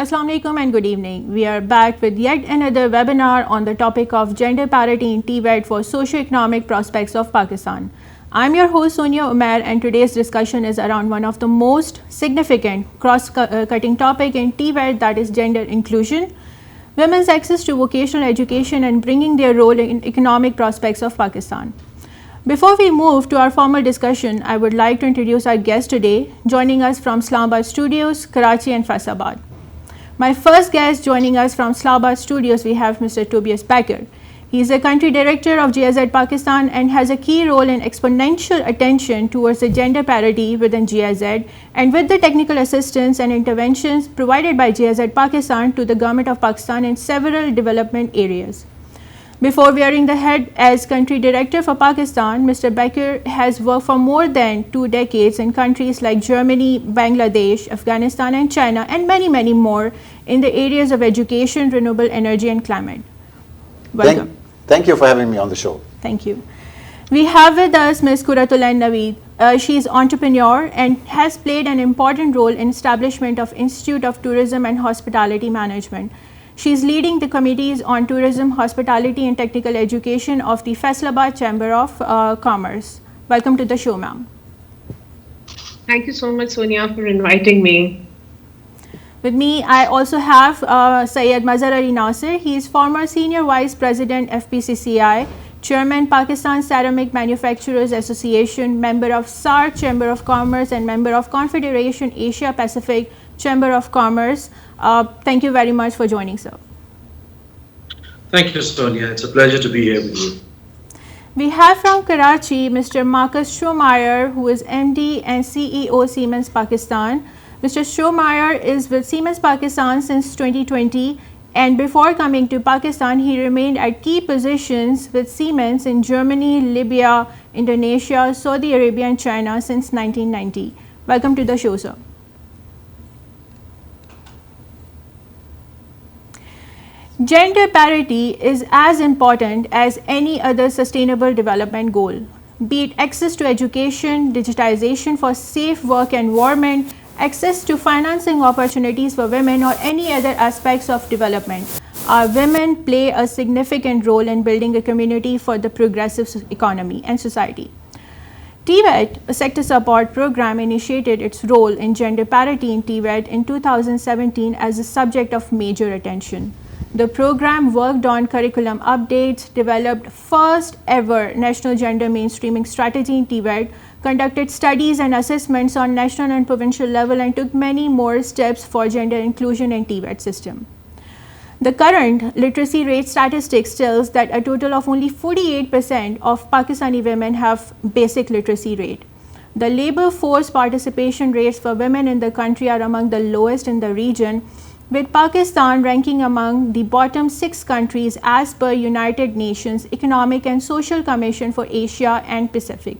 Assalamu alaikum and good evening. We are back with yet another webinar on the topic of gender parity in TVET for Socio-economic Prospects of Pakistan. I'm your host Sonia Umair, and today's discussion is around one of the most significant cross-cutting topic in TVET, that is gender inclusion, women's access to vocational education and bringing their role in economic prospects of Pakistan. Before we move to our formal discussion, I would like to introduce our guest today, joining us from Islamabad studios, Karachi and Faisalabad. My first guest joining us from Islamabad studios, we have Mr. Tobias Becker. He is the country director of GIZ Pakistan and has a key role in exponential attention towards the gender parity within GIZ and with the technical assistance and interventions provided by GIZ Pakistan to the Government of Pakistan in several development areas. Before wearing the hat as country director for Pakistan, Mr. Becker has worked for more than 2 decades in countries like Germany, Bangladesh, Afghanistan and China, and many more in the areas of education, renewable energy and climate. Welcome. Thank you for having me on the show. Thank you. We have with us Ms. Kuratullah Naveed. She is entrepreneur and has played an important role in establishment of Institute of Tourism and Hospitality Management. She is leading the committees on tourism, hospitality and technical education of the Faisalabad Chamber of Commerce. Welcome to the show, ma'am. Thank you so much, Sonia, for inviting me. With me, I also have Syed Mazhar Ali Nasir. He is former Senior Vice President FPCCI, Chairman Pakistan Ceramic Manufacturers Association, member of SAR Chamber of Commerce and member of Confederation Asia Pacific Chamber of Commerce. Thank you very much for joining, sir. Thank you, Sonia. It's a pleasure to be here with you. We have from Karachi Mr. Marcus Strohmeyer, who is MD and CEO Siemens Pakistan. Mr. Strohmeyer is with Siemens Pakistan since 2020, and before coming to Pakistan, he remained at key positions with Siemens in Germany, Libya, Indonesia, Saudi Arabia and China since 1990. Welcome to the show, sir. Gender parity is as important as any other sustainable development goal, be it access to education, digitization for safe work environment, access to financing opportunities for women or any other aspects of development. Our women play a significant role in building a community for the progressive economy and society. TVET Sector Support Programme initiated its role in gender parity in TVET in 2017 as a subject of major attention. The program worked on curriculum updates, developed first ever national gender mainstreaming strategy in TVET, conducted studies and assessments on national and provincial level, and took many more steps for gender inclusion in TVET system. The current literacy rate statistics tells that a total of only 48% of Pakistani women have basic literacy rate. The labor force participation rates for women in the country are among the lowest in the region, with Pakistan ranking among the bottom 6 countries as per United Nations Economic and Social Commission for Asia and Pacific.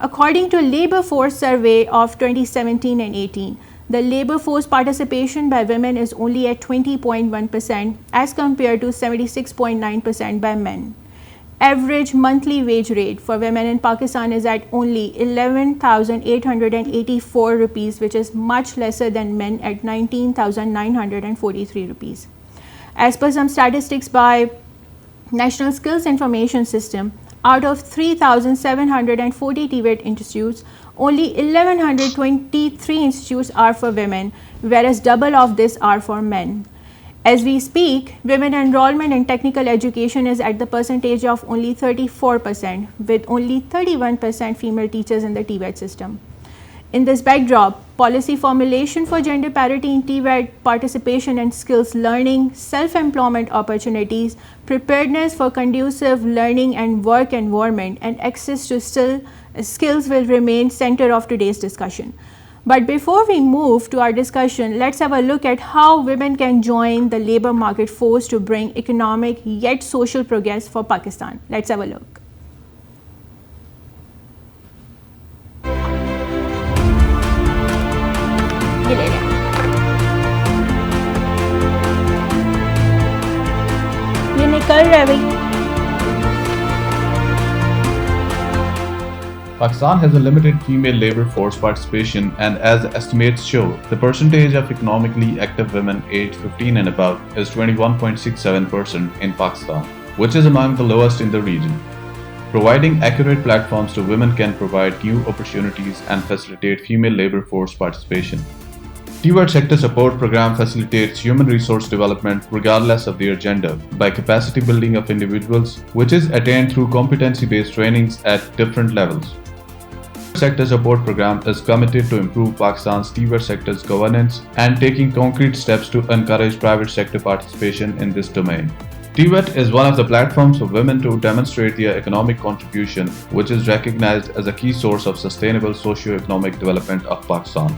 According to Labour Force Survey of 2017 and 18, the labour force participation by women is only at 20.1% as compared to 76.9% by men. Average monthly wage rate for women in Pakistan is at only 11,884 rupees, which is much lesser than men at 19,943 rupees. As per some statistics by National Skills Information System, out of 3,740 TVET institutes, only 1,123 institutes are for women, whereas double of this are for men. As we speak, women enrollment in technical education is at the percentage of only 34%, with only 31% female teachers in the TVET system. In this backdrop, policy formulation for gender parity in TVET, participation and skills learning, self-employment opportunities, preparedness for conducive learning and work environment, and access to skills will remain center of today's discussion. But before we move to our discussion, let's have a look at how women can join the labor market force to bring economic yet social progress for Pakistan. Let's have a look. Pakistan has a limited female labor force participation, and as the estimates show, the percentage of economically active women aged 15 and above is 21.67% in Pakistan, which is among the lowest in the region. Providing accurate platforms to women can provide new opportunities and facilitate female labor force participation. TVET Sector Support Programme facilitates human resource development regardless of their gender by capacity building of individuals, which is attained through competency-based trainings at different levels. Sector Support Programme is committed to improve Pakistan's TVET sector's governance and taking concrete steps to encourage private sector participation in this domain. TVET is one of the platforms for women to demonstrate their economic contribution, which is recognized as a key source of sustainable socio-economic development of Pakistan.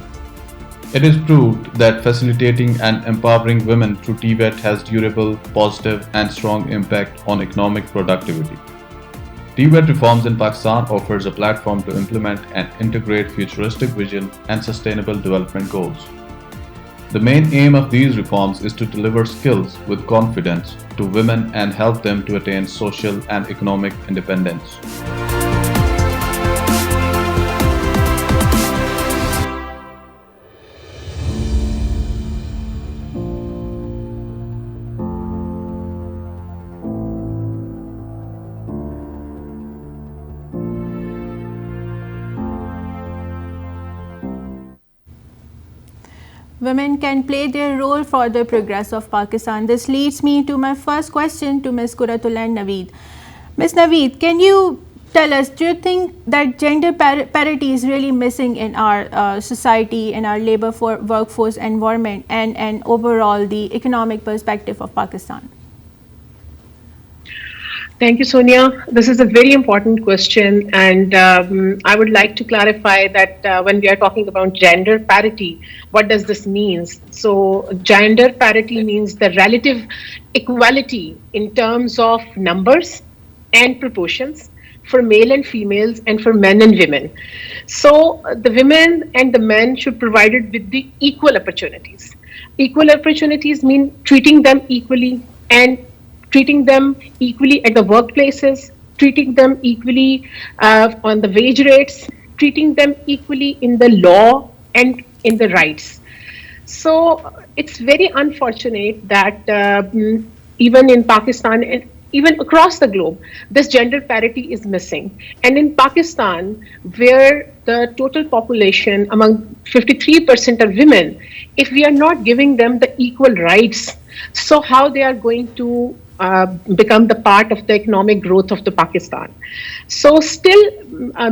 It is proved that facilitating and empowering women through TVET has durable, positive, and strong impact on economic productivity. TVET reforms in Pakistan offers a platform to implement and integrate futuristic vision and sustainable development goals. The main aim of these reforms is to deliver skills with confidence to women and help them to attain social and economic independence. Women can play their role for the progress of Pakistan. This leads me to my first question to Ms. Kuratullah and Naveed. Ms. Naveed, can you tell us, do you think that gender parity is really missing in our society, in our labor workforce environment, and overall the economic perspective of Pakistan? Thank you, Sonia. This is a very important question, and I would like to clarify that when we are talking about gender parity, what does this mean? So, gender parity means the relative equality in terms of numbers and proportions for male and females and for men and women. So, the women and the men should be provided with the equal opportunities. Equal opportunities mean treating them equally and treating them equally at the workplaces, treating them equally on the wage rates, treating them equally in the law and in the rights. So it's very unfortunate that even in Pakistan and even across the globe, this gender parity is missing. And in Pakistan, where the total population among 53% are women, if we are not giving them the equal rights, so how they are going to become the part of the economic growth of the Pakistan. So still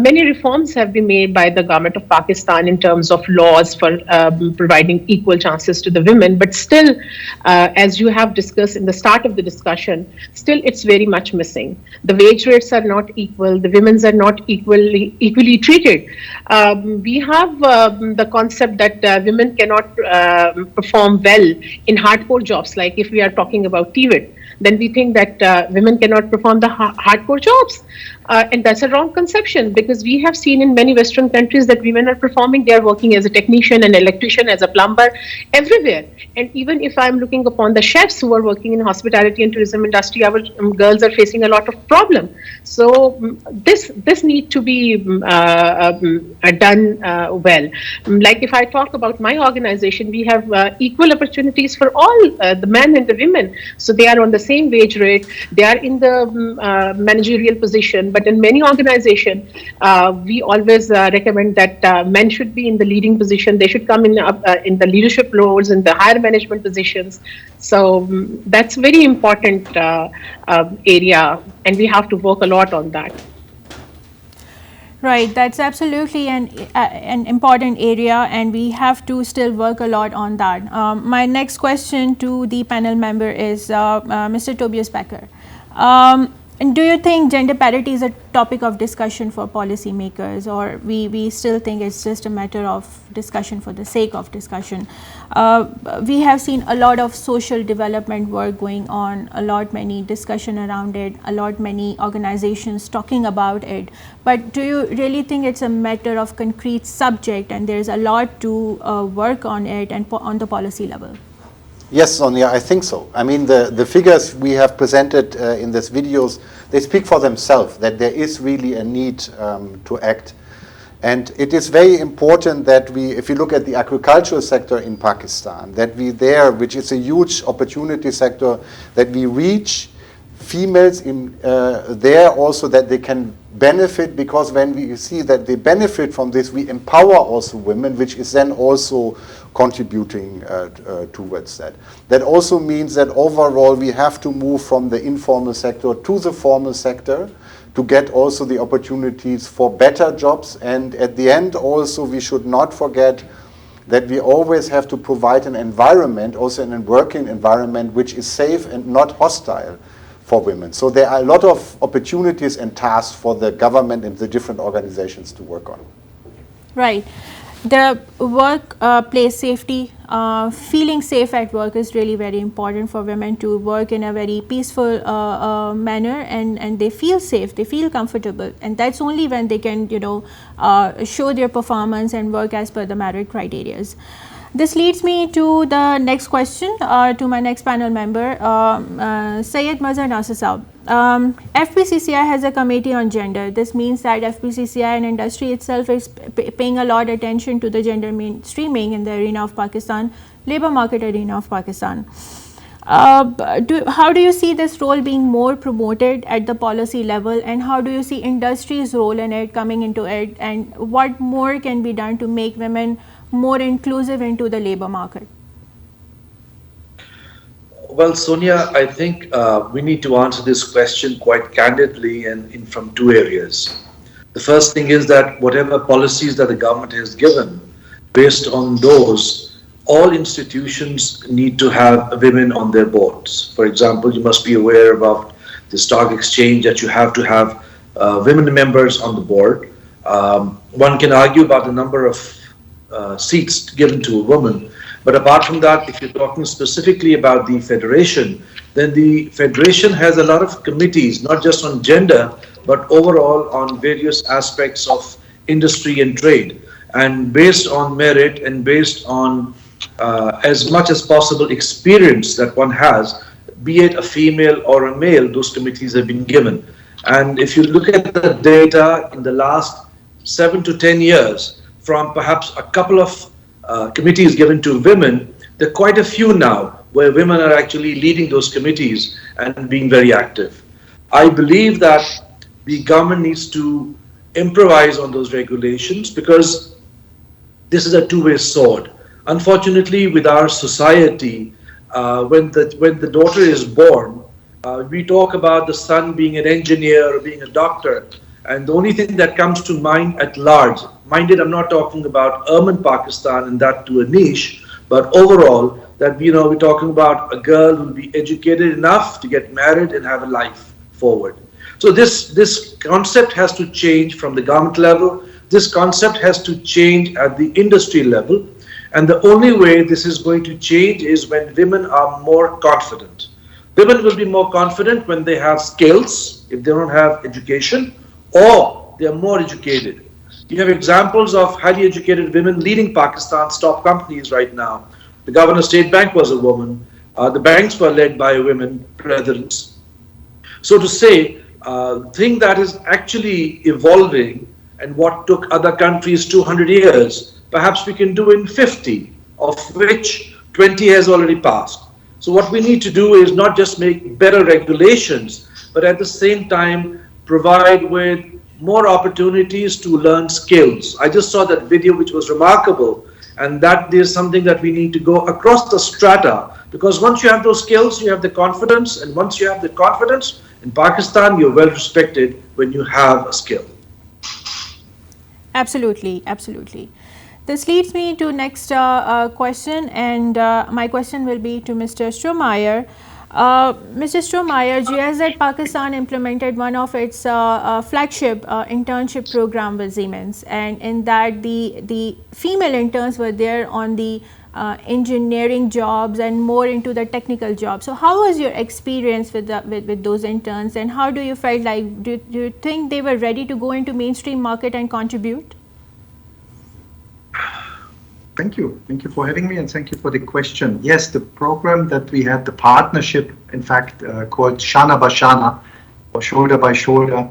many reforms have been made by the government of Pakistan in terms of laws for providing equal chances to the women, but still as you have discussed in the start of the discussion, still it's very much missing. The wage rates are not equal, the women's are not equally treated. We have the concept that women cannot perform well in hardcore jobs, like if we are talking about TVET, then we think that women cannot perform the hardcore jobs. And that's a wrong conception, because we have seen in many Western countries that women are performing, they are working as a technician, an electrician, as a plumber, everywhere. And even if I'm looking upon the chefs who are working in hospitality and tourism industry, our girls are facing a lot of problem. So this need to be done well. Like if I talk about my organization, we have equal opportunities for all the men and the women. So they are on the same wage rate, they are in the managerial position, but in many organizations, we always recommend that men should be in the leading position, they should come in the leadership roles, in the higher management positions. So that's very important area, and we have to work a lot on that. Right, that's absolutely an important area, and we have to still work a lot on that. My next question to the panel member is Mr. Tobias Becker. And do you think gender parity is a topic of discussion for policymakers, or we still think it's just a matter of discussion for the sake of discussion? We have seen a lot of social development work going on, many discussion around it, many organizations talking about it. But do you really think it's a matter of concrete subject and there's a lot to work on it and on the policy level? Yes, Sonia, I think so. I mean, the figures we have presented in these videos, they speak for themselves, that there is really a need to act. And it is very important that we, if you look at the agricultural sector in Pakistan, that we there, which is a huge opportunity sector, that we reach females in there also, that they can benefit, because when we see that they benefit from this, we empower also women, which is then also contributing towards that. That also means that overall we have to move from the informal sector to the formal sector to get also the opportunities for better jobs. And at the end also, we should not forget that we always have to provide an environment, also in a working environment, which is safe and not hostile for women. So there are a lot of opportunities and tasks for the government and the different organizations to work on. Right. The workplace safety, feeling safe at work is really very important for women to work in a very peaceful manner, and they feel safe, they feel comfortable, and that's only when they can, show their performance and work as per the merit criteria. This leads me to the next question, to my next panel member, Syed Mazhar Nasir Saab. FPCCI has a committee on gender. This means that FPCCI and industry itself is paying a lot of attention to the gender mainstreaming in the arena of Pakistan, labor market arena of Pakistan. How do you see this role being more promoted at the policy level, and how do you see industry's role in it coming into it, and what more can be done to make women more inclusive into the labor market? Well, Sonia, I think we need to answer this question quite candidly and from two areas. The first thing is that whatever policies that the government has given, based on those, all institutions need to have women on their boards. For example, you must be aware about the stock exchange that you have to have women members on the board. One can argue about the number of seats given to a woman. But apart from that, if you're talking specifically about the federation, then the federation has a lot of committees, not just on gender, but overall on various aspects of industry and trade. And based on merit and based on as much as possible experience that one has, be it a female or a male, those committees have been given. And if you look at the data in the last 7 to 10 years, from perhaps a couple of committees given to women, there are quite a few now where women are actually leading those committees and being very active. I believe that the government needs to improvise on those regulations, because this is a two-way sword. Unfortunately, with our society, when the daughter is born, we talk about the son being an engineer or being a doctor, and the only thing that comes to mind at large, minded, I'm not talking about urban Pakistan and that to a niche, but overall, that we're talking about a girl who will be educated enough to get married and have a life forward. So this concept has to change from the government level. This concept has to change at the industry level. And the only way this is going to change is when women are more confident. Women will be more confident when they have skills, if they don't have education, or they are more educated. You have examples of highly educated women leading Pakistan's top companies right now. The Governor of State Bank was a woman. The banks were led by women presidents. So to say, the thing that is actually evolving and what took other countries 200 years, perhaps we can do in 50, of which 20 has already passed. So what we need to do is not just make better regulations, but at the same time provide with more opportunities to learn skills. I just saw that video, which was remarkable, and that is something that we need to go across the strata, because once you have those skills, you have the confidence, and once you have the confidence, in Pakistan, you're well respected when you have a skill. Absolutely, absolutely. This leads me to next question, and my question will be to Mr. Strohmeyer. Mr. Strohmeyer, GIZ Pakistan implemented one of its flagship internship program with Siemens, and in that the female interns were there on the engineering jobs and more into the technical jobs. So how was your experience with those interns, and how do you felt like, do you think they were ready to go into mainstream market and contribute? Thank you. Thank you for having me, and thank you for the question. Yes, the program that we had, the partnership, in fact, called Shana Bashana, or Shoulder by Shoulder,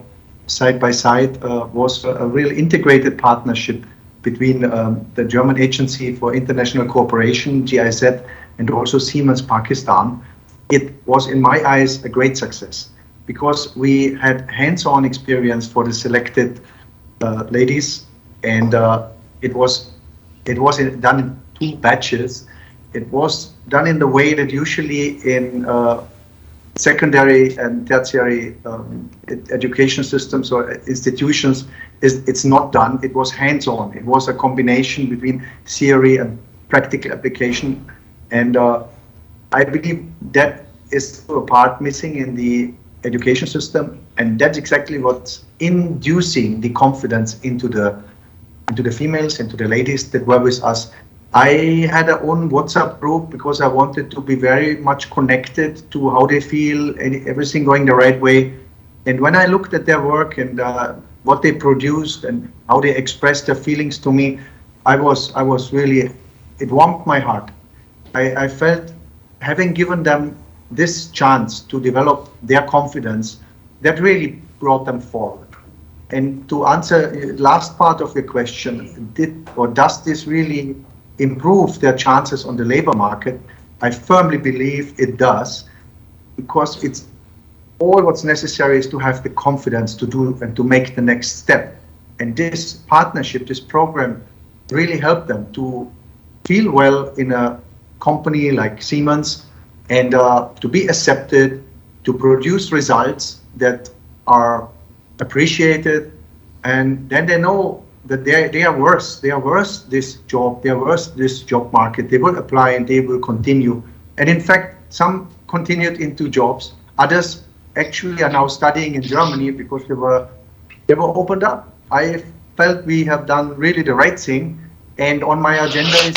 side by side was a real integrated partnership between the German Agency for International Cooperation, GIZ, and also Siemens Pakistan. It was, in my eyes, a great success because we had hands-on experience for the selected ladies, and it was done in 2 batches. It was done in the way that usually in secondary and tertiary education systems or institutions it's not done. It was hands-on. It was a combination between theory and practical application, and I believe that is a part missing in the education system, and that's exactly what's inducing the confidence into the females, into the ladies that were with us. I had a own WhatsApp group because I wanted to be very much connected to how they feel, everything going the right way. And when I looked at their work and what they produced and how they expressed their feelings to me, I was really, it warmed my heart. I felt having given them this chance to develop their confidence, that really brought them forward. And to answer the last part of your question, does this really improve their chances on the labor market? I firmly believe it does, because it's all what's necessary is to have the confidence to do and to make the next step. And this partnership, this program, really helped them to feel well in a company like Siemens and to be accepted, to produce results that are appreciated, and then they know that they are worth this job, they are worth this job market. They will apply and they will continue. And in fact, some continued into jobs. Others actually are now studying in Germany because they were opened up. I felt we have done really the right thing. And on my agenda is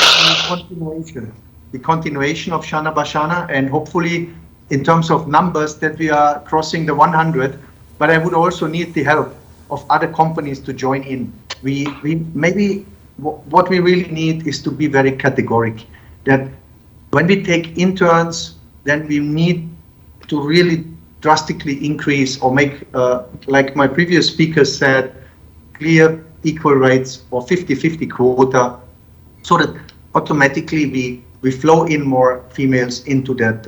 the continuation of Shana Bashana, and hopefully in terms of numbers that we are crossing the 100. But I would also need the help of other companies to join in. We maybe what we really need is to be very categoric, that when we take interns, then we need to really drastically increase or make, like my previous speaker said, clear equal rights or 50-50 quota, so that automatically we flow in more females into that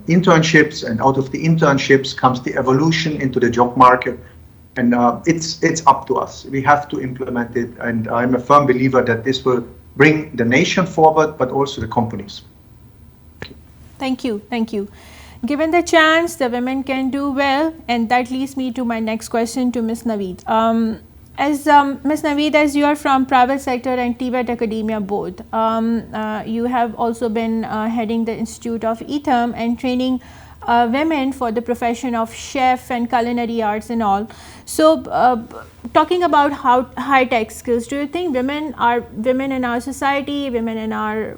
internships, and out of the internships comes the evolution into the job market. And it's up to us. We have to implement it, and I'm a firm believer that this will bring the nation forward, but also the companies. Thank you, thank you. Given the chance, the women can do well, and that leads me to my next question to Ms. Naveed. Ms. Naveed, as you are from private sector and TVET academia both, you have also been heading the Institute of eTherm and training women for the profession of chef and culinary arts and all. So talking about how high-tech skills, do you think women in our society, women in our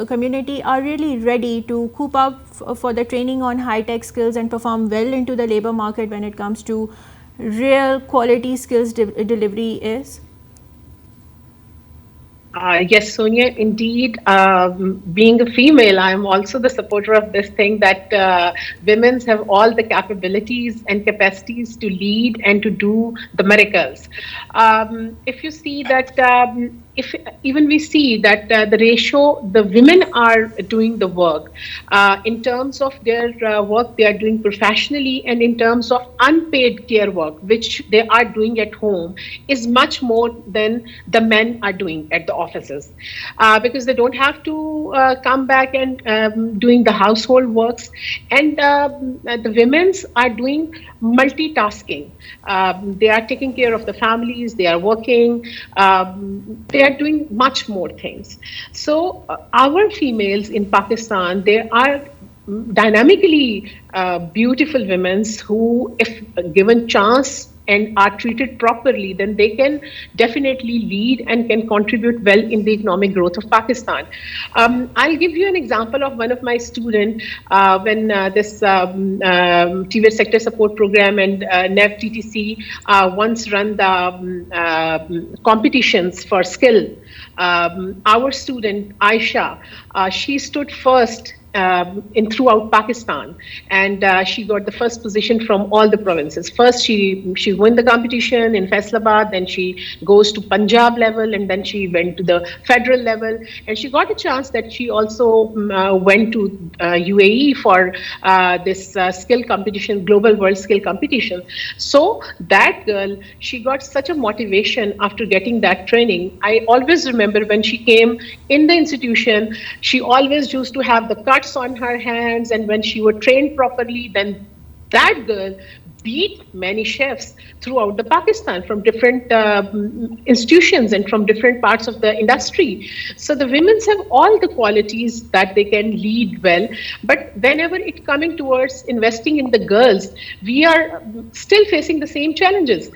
community are really ready to coop up for the training on high-tech skills and perform well into the labor market when it comes to real quality skills delivery is? Yes, Sonia, indeed. Being a female, I'm also the supporter of this thing that women have all the capabilities and capacities to lead and to do the miracles. If you see that, we see that the ratio, the women are doing the work in terms of their work they are doing professionally, and in terms of unpaid care work, which they are doing at home, is much more than the men are doing at the offices, because they don't have to come back and doing the household works, and the women's are doing multitasking. They are taking care of the families, they are working, they are doing much more things. So our females in Pakistan, they are dynamically beautiful women who, if given chance and are treated properly, then they can definitely lead and can contribute well in the economic growth of Pakistan. I'll give you an example of one of my students when this TVET Sector Support Programme and NAVTTC once run the competitions for skill. Our student Aisha, she stood first in throughout Pakistan, and she got the first position from all the provinces. First, she won the competition in Islamabad, then she goes to Punjab level, and then she went to the federal level, and she got a chance that she also went to UAE for this skill competition, global world skill competition. So that girl, she got such a motivation after getting that training. I always remember when she came in the institution, she always used to have the cuts on her hands, and when she was trained properly, then that girl beat many chefs throughout the Pakistan from different institutions and from different parts of the industry. So the women have all the qualities that they can lead well, but whenever it coming towards investing in the girls, we are still facing the same challenges.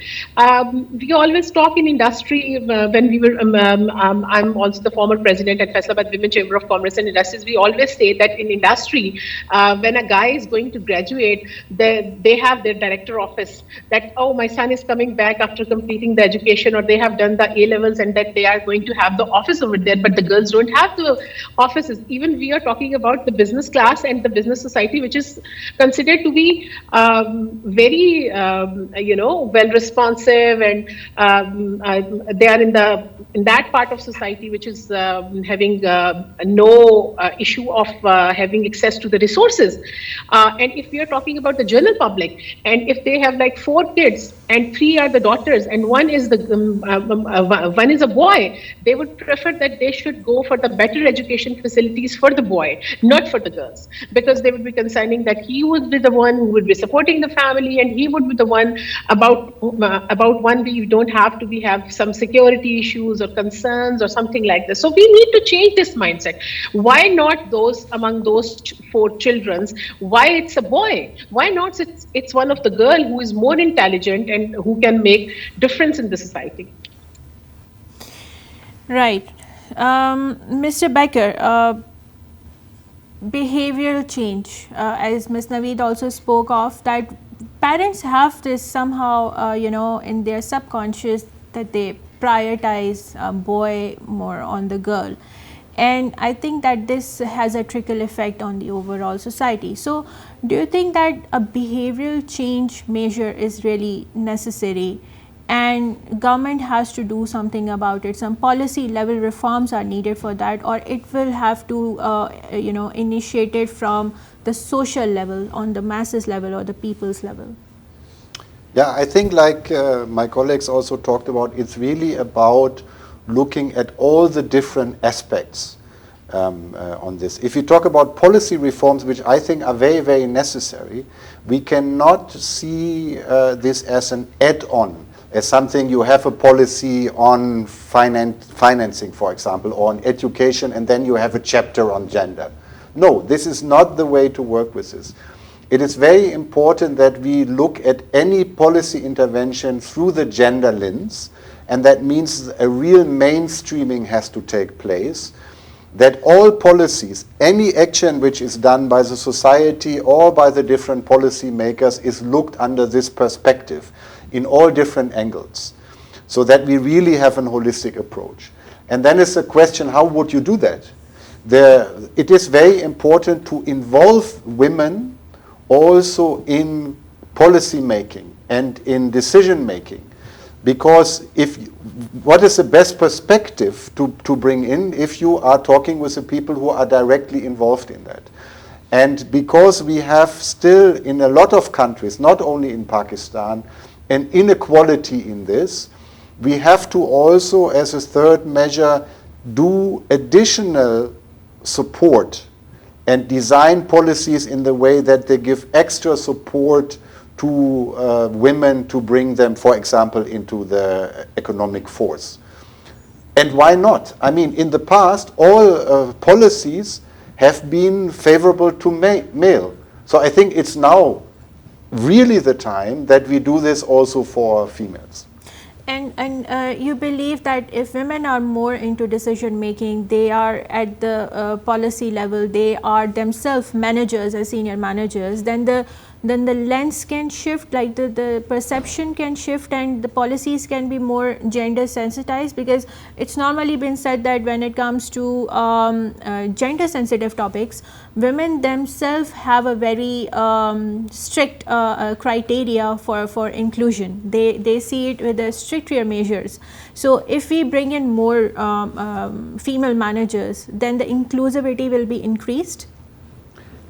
We always talk in industry when we were, I'm also the former president at Islamabad Women Chamber of Commerce and Industries. We always say that in industry, when a guy is going to graduate, they have their director office that, oh, my son is coming back after completing the education, or they have done the A-levels and that they are going to have the office over there, but the girls don't have the offices. Even we are talking about the business class and the business society, which is considered to be very, well responsive, and they are in that part of society which is having no issue of having access to the resources. And if we are talking about the general public, and if they have like 4 kids and 3 are the daughters and one is a boy, they would prefer that they should go for the better education facilities for the boy, not for the girls, because they would be concerning that he would be the one who would be supporting the family, and he would be the one about one we don't have to have some security issues or concerns or something like this. So we need to change this mindset. Why not among those 4 children? Why it's a boy? Why not it's one of the girl who is more intelligent and who can make difference in the society? Right. Mr. Becker, behavioral change, as Ms. Naveed also spoke of, that parents have this somehow, in their subconscious that they prioritize boy more on the girl. And I think that this has a trickle effect on the overall society. So do you think that a behavioral change measure is really necessary, and government has to do something about it? Some policy level reforms are needed for that, or it will have to initiate from the social level, on the masses level or the people's level? Yeah, I think like my colleagues also talked about, it's really about looking at all the different aspects on this. If you talk about policy reforms, which I think are very, very necessary, we cannot see this as an add-on, as something you have a policy on financing, for example, or on education, and then you have a chapter on gender. No, this is not the way to work with this. It is very important that we look at any policy intervention through the gender lens, and that means a real mainstreaming has to take place, that all policies, any action which is done by the society or by the different policy makers is looked under this perspective in all different angles, so that we really have an holistic approach. And then it's a question, how would you do that? It is very important to involve women also in policy making and in decision making. Because what is the best perspective to bring in if you are talking with the people who are directly involved in that? And because we have still in a lot of countries, not only in Pakistan, an inequality in this, we have to also, as a third measure, do additional support and design policies in the way that they give extra support to women to bring them, for example, into the economic force. And why not? I mean, in the past, all policies have been favorable to male. So I think it's now really the time that we do this also for females. And you believe that if women are more into decision making, they are at the policy level, they are themselves managers as senior managers, then the then the lens can shift, like the perception can shift, and the policies can be more gender sensitized, because it's normally been said that when it comes to gender sensitive topics, women themselves have a very strict criteria for inclusion. They see it with the stricter measures. So if we bring in more female managers, then the inclusivity will be increased?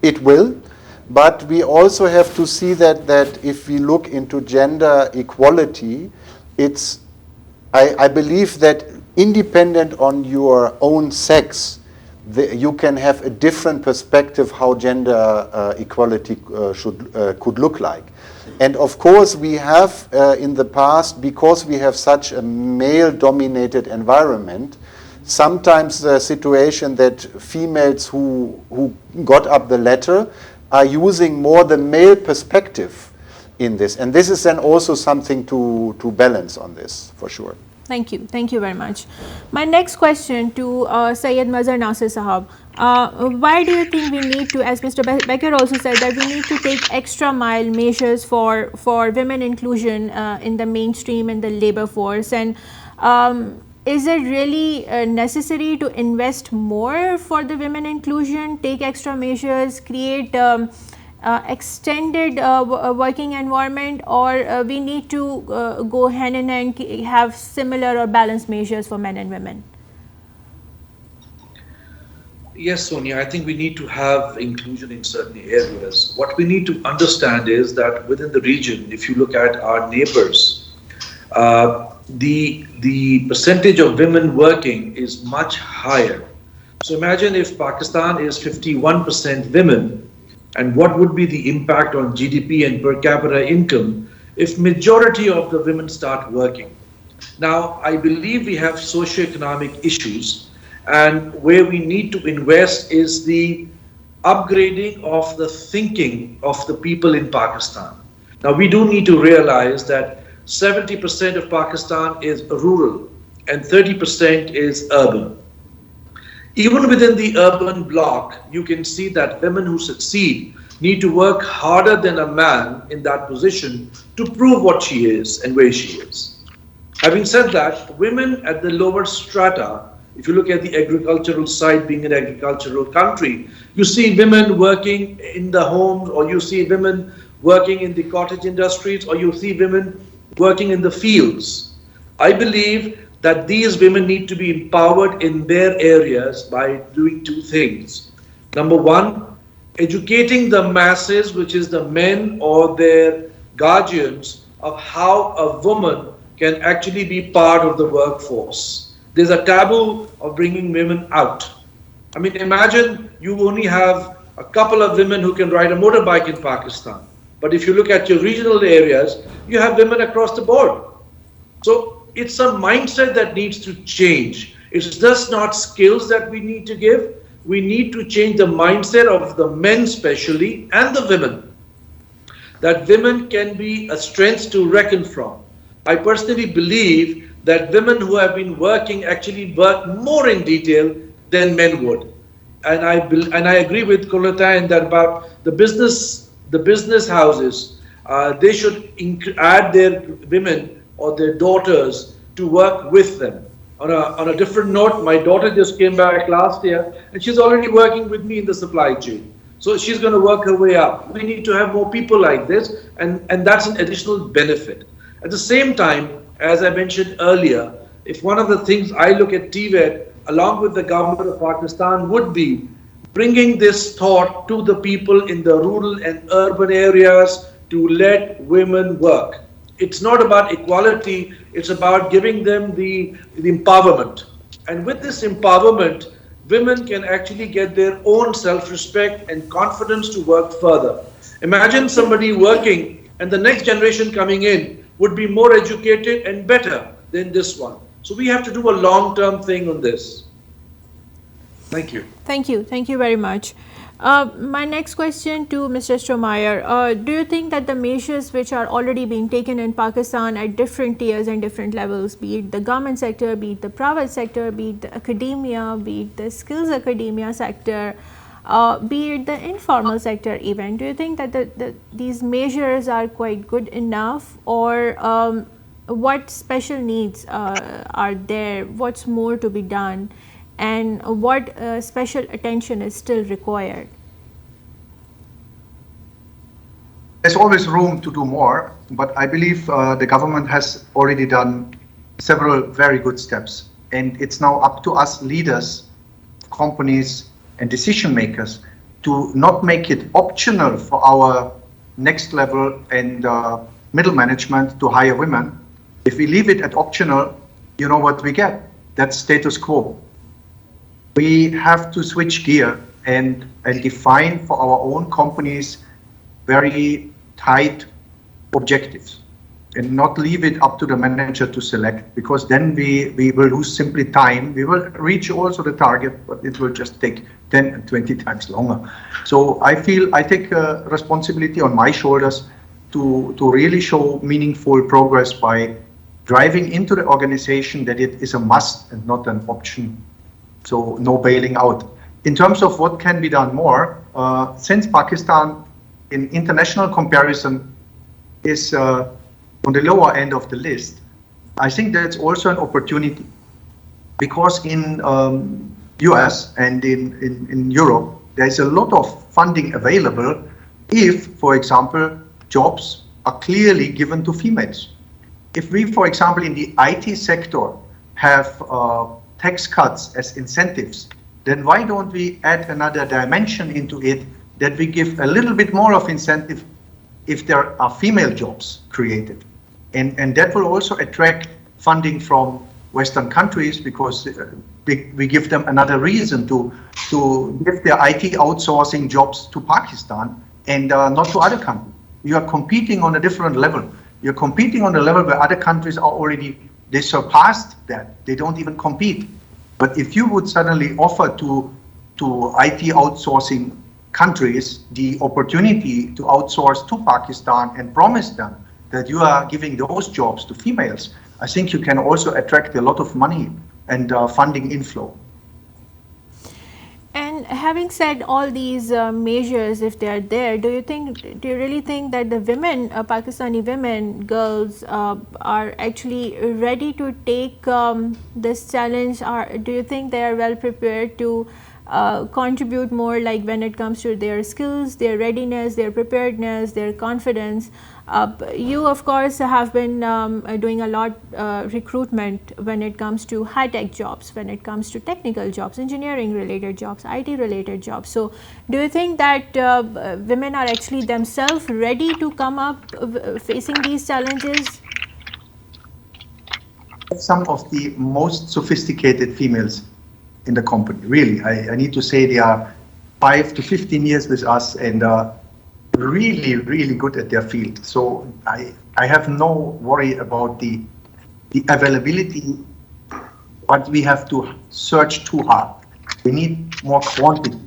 It will, but we also have to see that if we look into gender equality, I believe that independent on your own sex, you can have a different perspective how gender equality could look like. And of course we have in the past, because we have such a male-dominated environment, sometimes the situation that females who got up the ladder are using more the male perspective in this. And this is then also something to balance on this, for sure. Thank you very much. My next question to Syed Mazhar Nasir Sahab. Why do you think we need to, as Mr. Becker also said, that we need to take extra mile measures for women inclusion in the mainstream and the labor force? And is it really necessary to invest more for the women inclusion, take extra measures, create extended working environment, or we need to go hand in hand, have similar or balanced measures for men and women? Yes, Sonia, I think we need to have inclusion in certain areas. What we need to understand is that within the region, if you look at our neighbors, the percentage of women working is much higher. So imagine if Pakistan is 51% women, and what would be the impact on GDP and per capita income if majority of the women start working. Now, I believe we have socio-economic issues, and where we need to invest is the upgrading of the thinking of the people in Pakistan. Now, we do need to realize that 70% of Pakistan is rural and 30% is urban. Even within the urban bloc, you can see that women who succeed need to work harder than a man in that position to prove what she is and where she is. Having said that, women at the lower strata, if you look at the agricultural side, being an agricultural country, you see women working in the homes, or you see women working in the cottage industries, or you see women working in the fields. I believe that these women need to be empowered in their areas by doing two things. Number one, educating the masses, which is the men or their guardians, of how a woman can actually be part of the workforce. There's a taboo of bringing women out. I mean, imagine you only have a couple of women who can ride a motorbike in Pakistan. But if you look at your regional areas, you have women across the board. So it's a mindset that needs to change. It's just not skills that we need to give. We need to change the mindset of the men especially, and the women, that women can be a strength to reckon from. I personally believe that women who have been working actually work more in detail than men would. And I agree with Kulatain that about the business houses, they should add their women or their daughters to work with them. On a different note, my daughter just came back last year and she's already working with me in the supply chain. So she's going to work her way up. We need to have more people like this, and that's an additional benefit. At the same time, as I mentioned earlier, if one of the things I look at TVET along with the government of Pakistan would be bringing this thought to the people in the rural and urban areas to let women work. It's not about equality, it's about giving them the empowerment. And with this empowerment, women can actually get their own self-respect and confidence to work further. Imagine somebody working and the next generation coming in would be more educated and better than this one. So we have to do a long-term thing on this. Thank you. Thank you very much. My next question to Mr. Strohmeyer, do you think that the measures which are already being taken in Pakistan at different tiers and different levels, be it the government sector, be it the private sector, be it the academia, be it the skills academia sector, be it the informal sector even. Do you think that these measures are quite good enough, or what special needs are there, what's more to be done, and what special attention is still required? There's always room to do more, but I believe the government has already done several very good steps. And it's now up to us leaders, companies, and decision makers to not make it optional for our next level and middle management to hire women. If we leave it at optional, you know what we get? That's status quo. We have to switch gear and define for our own companies very tight objectives and not leave it up to the manager to select, because then we will lose simply time. We will reach also the target, but it will just take 10 and 20 times longer. So I feel I take responsibility on my shoulders to really show meaningful progress by driving into the organization that it is a must and not an option. So no bailing out. In terms of what can be done more, since Pakistan in international comparison is on the lower end of the list, I think that's also an opportunity, because in US and in Europe, there's a lot of funding available if, for example, jobs are clearly given to females. If we, for example, in the IT sector have tax cuts as incentives, then why don't we add another dimension into it, that we give a little bit more of incentive if there are female jobs created. And that will also attract funding from Western countries, because we give them another reason to give their IT outsourcing jobs to Pakistan and not to other countries. You are competing on a different level. You're competing on a level where other countries are already, they surpassed that. They don't even compete. But if you would suddenly offer to IT outsourcing countries the opportunity to outsource to Pakistan and promise them that you are giving those jobs to females, I think you can also attract a lot of money and funding inflow. And having said all these measures, if they are there, do you really think that the women, Pakistani women, girls, are actually ready to take this challenge? Or do you think they are well prepared to contribute more, like when it comes to their skills, their readiness, their preparedness, their confidence? You, of course, have been doing a lot recruitment when it comes to high-tech jobs, when it comes to technical jobs, engineering-related jobs, IT-related jobs. So do you think that women are actually themselves ready to come up facing these challenges? Some of the most sophisticated females in the company, really. I need to say they are 5 to 15 years with us and really, really good at their field. So I have no worry about the availability, but we have to search too hard. We need more quantity.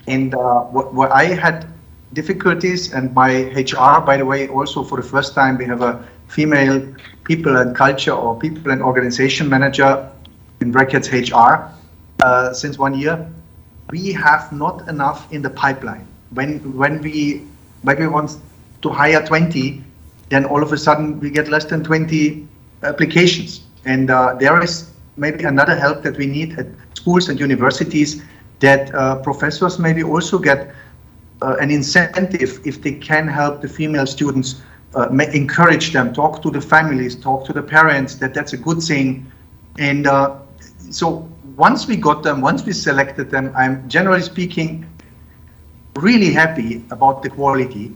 And what I had difficulties, and my HR, by the way, also for the first time, we have a female people and culture or people and organization manager, in brackets HR, since 1 year. We have not enough in the pipeline. When we want to hire 20, then all of a sudden we get less than 20 applications. And there is maybe another help that we need at schools and universities, that professors maybe also get an incentive if they can help the female students, encourage them, talk to the families, talk to the parents, that's a good thing. And so once we got them, once we selected them, I'm generally speaking really happy about the quality.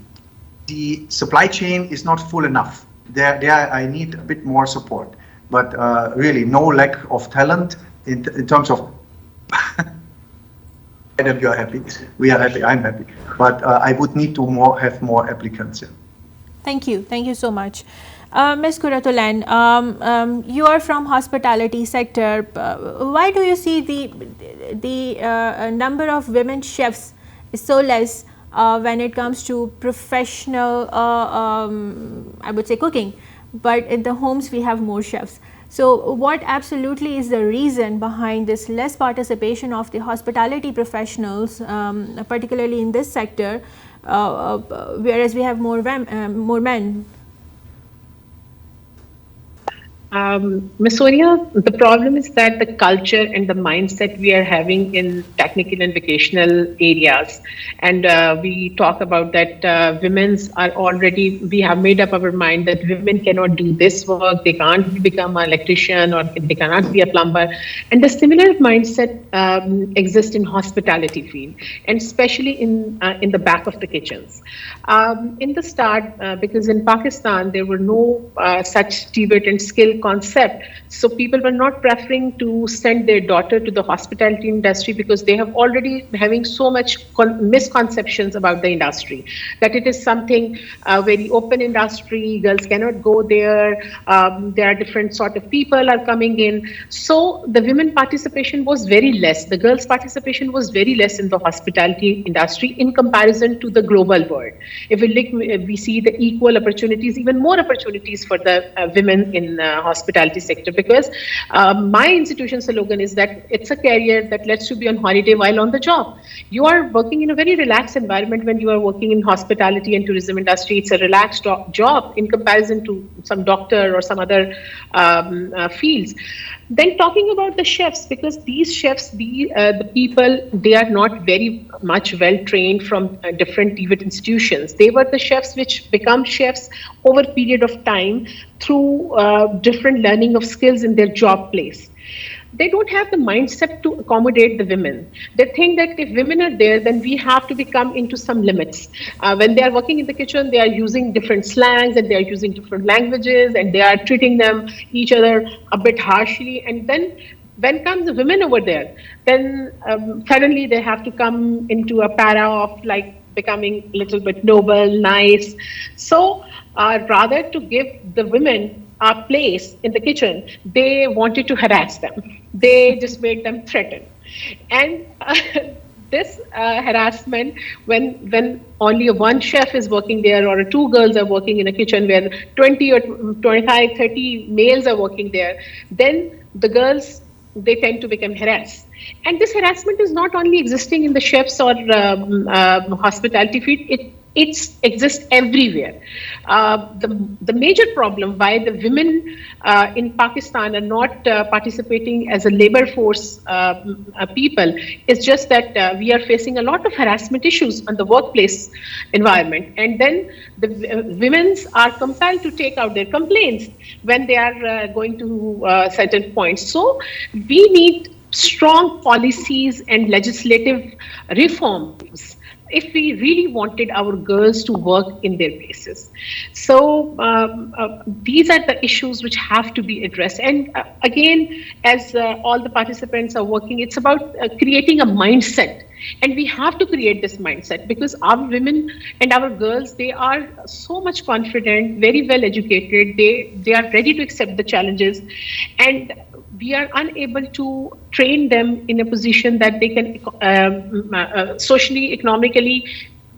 The supply chain is not full enough. There I need a bit more support, but really no lack of talent in terms of Adam, you are happy, we are happy, I'm happy, but I would need to have more applicants. Yeah. Thank you so much. Ms. Kuratulan, you are from hospitality sector. Why do you see the number of women chefs is so less when it comes to professional, I would say, cooking, but in the homes we have more chefs? So what absolutely is the reason behind this less participation of the hospitality professionals, particularly in this sector, whereas we have more men? Ms. Sonia, the problem is that the culture and the mindset we are having in technical and vocational areas, and we talk about that women's are already, we have made up our mind that women cannot do this work, they can't become an electrician or they cannot be a plumber. And the similar mindset exists in hospitality field, and especially in the back of the kitchens. In the start, because in Pakistan, there were no such TVET and skill concept. So people were not preferring to send their daughter to the hospitality industry because they have already having so much misconceptions about the industry, that it is something very open industry, girls cannot go there, there are different sort of people are coming in. So the women participation was very less, the girls participation was very less in the hospitality industry in comparison to the global world. If we look, we see the equal opportunities, even more opportunities for the women in hospitality sector, because my institution's slogan is that it's a career that lets you be on holiday while on the job. You are working in a very relaxed environment when you are working in hospitality and tourism industry. It's a relaxed job in comparison to some doctor or some other fields. Then talking about the chefs, because these chefs, the people, they are not very much well trained from different TVET institutions. They were the chefs which become chefs over a period of time through different learning of skills in their job place. They don't have the mindset to accommodate the women. They think that if women are there, then we have to become into some limits. When they are working in the kitchen, they are using different slangs and they are using different languages and they are treating them each other a bit harshly. And then when comes the women over there, then suddenly they have to come into a para of like becoming a little bit noble, nice. So rather to give the women a place in the kitchen, they wanted to harass them. They just made them threaten. And this harassment, when only one chef is working there or two girls are working in a kitchen where 20 or 25, 30 males are working there, then the girls, they tend to become harassed. And this harassment is not only existing in the chefs or hospitality field, it exists everywhere. The major problem why the women in Pakistan are not participating as a labor force people is just that we are facing a lot of harassment issues on the workplace environment. And then the women are compelled to take out their complaints when they are going to certain points. So we need strong policies and legislative reforms if we really wanted our girls to work in their places. So these are the issues which have to be addressed. And again, as all the participants are working, it's about creating a mindset. And we have to create this mindset because our women and our girls, they are so much confident, very well educated, they are ready to accept the challenges. And we are unable to train them in a position that they can socially, economically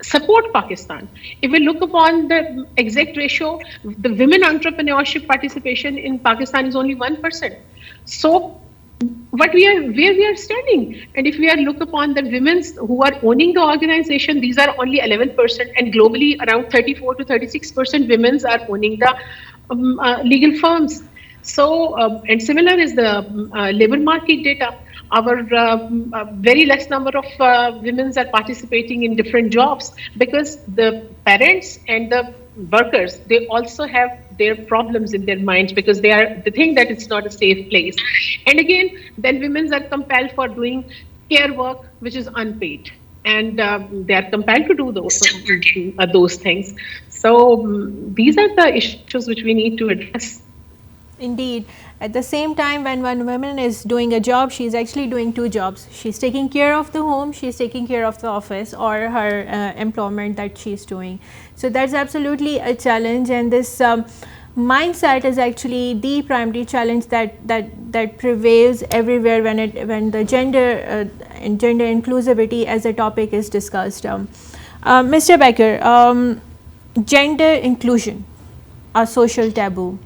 support Pakistan. If we look upon the exact ratio, the women entrepreneurship participation in Pakistan is only 1%. So where we are standing, and if we are look upon the women who are owning the organization, these are only 11%, and globally around 34 to 36% women are owning the legal firms. So, and similar is the labor market data. Our very less number of women are participating in different jobs because the parents and the workers, they also have their problems in their minds because they think that it's not a safe place. And again, then women are compelled for doing care work, which is unpaid. And they are compelled to do those things. So these are the issues which we need to address. Indeed. At the same time, when one woman is doing a job, she is actually doing two jobs. She's taking care of the home, she's taking care of the office or her employment that she's doing. So that's absolutely a challenge, and this mindset is actually the primary challenge that prevails everywhere when the gender inclusivity as a topic is discussed. Mr. Becker, gender inclusion, a social taboo.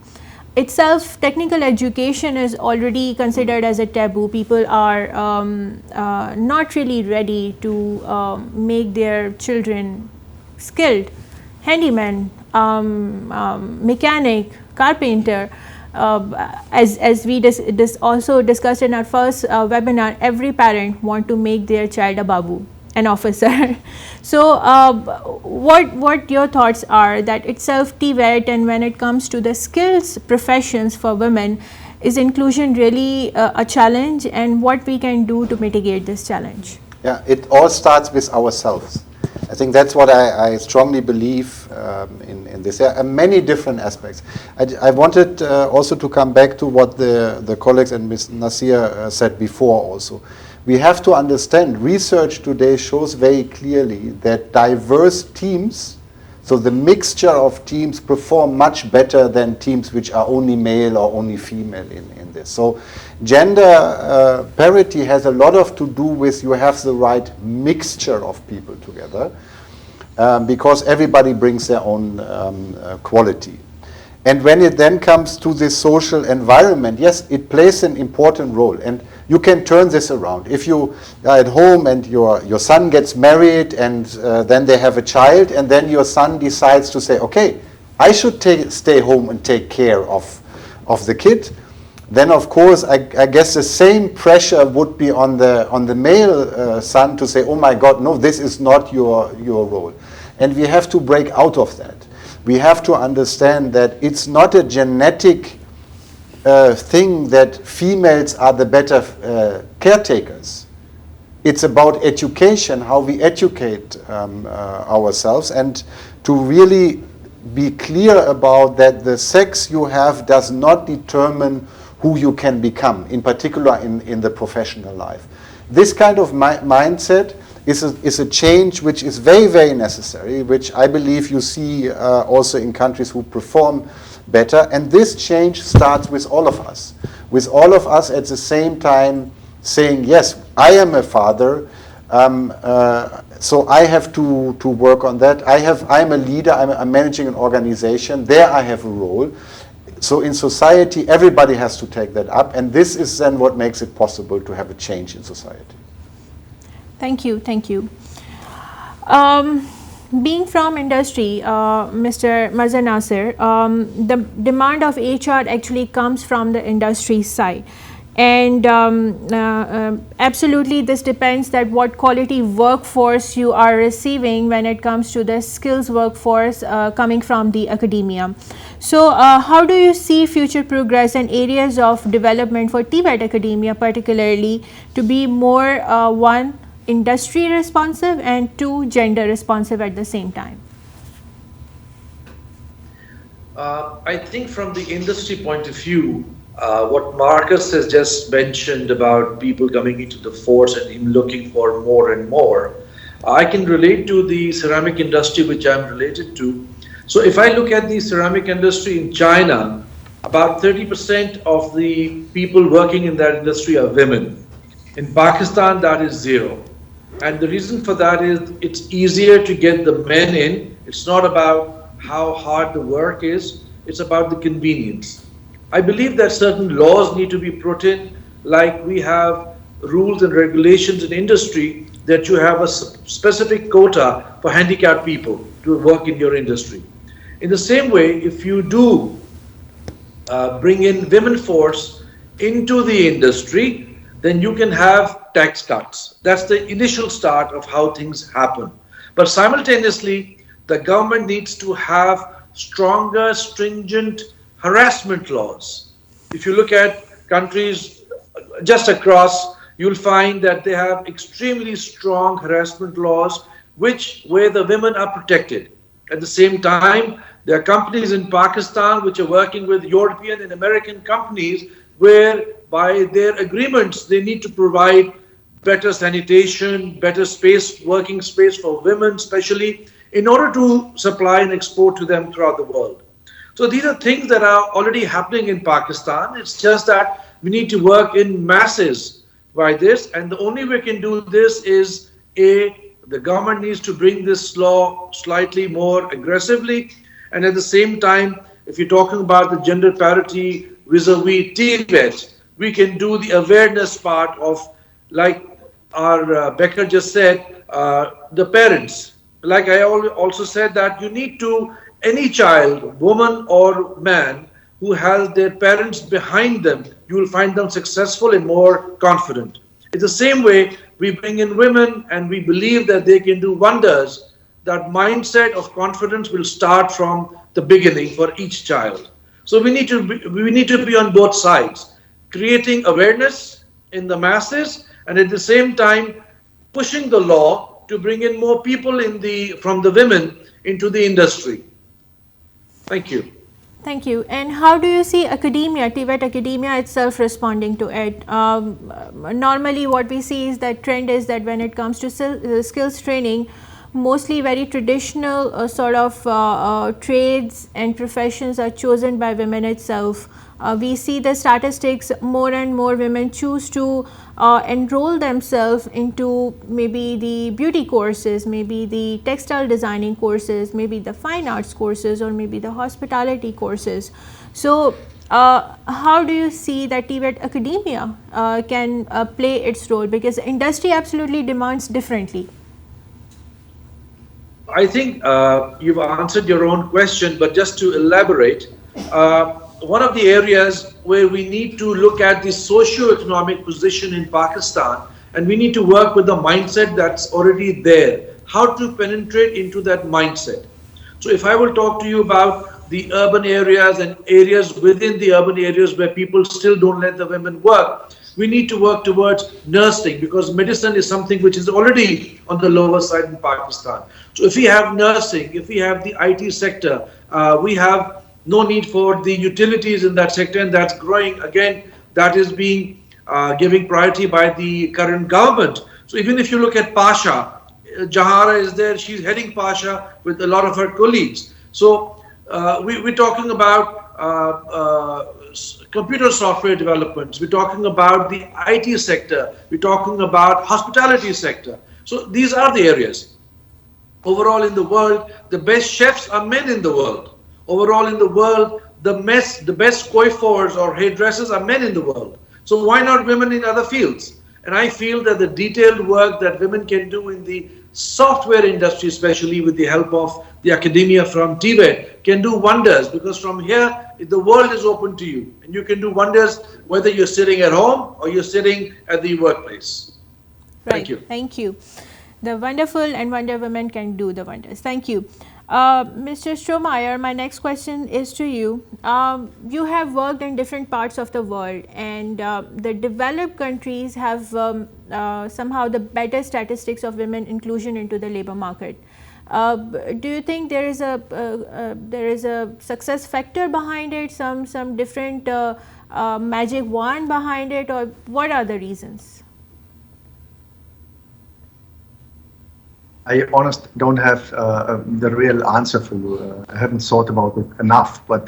itself, technical education is already considered as a taboo. People are not really ready to make their children skilled handyman, mechanic, carpenter. As we also discussed in our first webinar, every parent want to make their child a babu, an officer. So what your thoughts are that itself TVET, and when it comes to the skills professions for women, is inclusion really a challenge, and what we can do to mitigate this challenge? Yeah, it all starts with ourselves. I think that's what I strongly believe in this. There are many different aspects. I wanted also to come back to what the colleagues and Ms. Nasir said before also. We have to understand, research today shows very clearly that diverse teams, so the mixture of teams, perform much better than teams which are only male or only female in this. So gender parity has a lot to do with you have the right mixture of people together, because everybody brings their own quality. And when it then comes to the social environment, yes, it plays an important role. And you can turn this around. If you are at home and your son gets married and then they have a child, and then your son decides to say, okay, I should stay home and take care of the kid, then of course I guess the same pressure would be on the male son to say, oh my God, no, this is not your role. And we have to break out of that. We have to understand that it's not a genetic thing that females are the better caretakers. It's about education, how we educate ourselves, and to really be clear about that the sex you have does not determine who you can become, in particular in the professional life. This kind of mindset is a change which is very, very necessary, which I believe you see also in countries who perform better. And this change starts with all of us at the same time saying, yes, I am a father, so I have to work on that. I'm a leader, I'm managing an organization, there I have a role. So in society, everybody has to take that up, and this is then what makes it possible to have a change in society. Thank you, thank you. Being from industry, Mr. Mazhar Nasir, the demand of HR actually comes from the industry side. And absolutely this depends that what quality workforce you are receiving when it comes to the skills workforce coming from the academia. So how do you see future progress and areas of development for TVET academia particularly to be more one, industry responsive, and two, gender responsive at the same time? I think from the industry point of view, what Marcus has just mentioned about people coming into the force and him looking for more and more, I can relate to the ceramic industry which I'm related to. So if I look at the ceramic industry in China, about 30% of the people working in that industry are women. In Pakistan, that is 0. And the reason for that is it's easier to get the men in. It's not about how hard the work is, it's about the convenience. I believe that certain laws need to be put in, like we have rules and regulations in industry that you have a specific quota for handicapped people to work in your industry. In the same way, if you do bring in women force into the industry, then you can have tax cuts. That's the initial start of how things happen. But simultaneously, the government needs to have stronger, stringent harassment laws. If you look at countries just across, you'll find that they have extremely strong harassment laws where the women are protected. At the same time, there are companies in Pakistan which are working with European and American companies where by their agreements they need to provide better sanitation, better space, working space for women especially, in order to supply and export to them throughout the world. So these are things that are already happening in Pakistan. It's just that we need to work in masses by this, and the only way we can do this is the government needs to bring this law slightly more aggressively, and at the same time If you're talking about the gender parity vis-a-vis TVET, we can do the awareness part of, like our Becker just said, the parents. Like I also said that you need to, any child, woman or man, who has their parents behind them, you will find them successful and more confident. It's the same way we bring in women and we believe that they can do wonders. That mindset of confidence will start from the beginning for each child. So we need to be on both sides, creating awareness in the masses and at the same time pushing the law to bring in more people from the women into the industry. Thank you. Thank you. And how do you see academia, TVET academia itself responding to it? Normally what we see is that trend is that when it comes to skills training, mostly very traditional sort of trades and professions are chosen by women itself. We see the statistics, more and more women choose to enroll themselves into maybe the beauty courses, maybe the textile designing courses, maybe the fine arts courses, or maybe the hospitality courses. So how do you see that TVET academia can play its role, because the industry absolutely demands differently? I think you've answered your own question, but just to elaborate, one of the areas where we need to look at the socio-economic position in Pakistan, and we need to work with the mindset that's already there, how to penetrate into that mindset. So if I will talk to you about the urban areas and areas within the urban areas where people still don't let the women work, we need to work towards nursing, because medicine is something which is already on the lower side in Pakistan. So if we have nursing, if we have the IT sector, we have no need for the utilities in that sector, and that's growing. Again, that is being given priority by the current government. So even if you look at Pasha, Jahara is there, she's heading Pasha with a lot of her colleagues. So we're talking about computer software developments, we're talking about the IT sector, we're talking about hospitality sector. So these are the areas. Overall in the world, the best chefs are men in the world. Overall in the world, the best coiffeurs or hairdressers are men in the world. So why not women in other fields? And I feel that the detailed work that women can do in the software industry, especially with the help of the academia from TVET, can do wonders, because from here the world is open to you and you can do wonders whether you're sitting at home or you're sitting at the workplace. Right. Thank you. Thank you. The wonderful and Wonder Women can do the wonders. Thank you. Mr. Strohmeyer, my next question is to you. You have worked in different parts of the world, and the developed countries have somehow the better statistics of women inclusion into the labor market. Do you think there is a success factor behind it, some different magic wand behind it, or what are the reasons? I honestly don't have the real answer for you. I haven't thought about it enough, but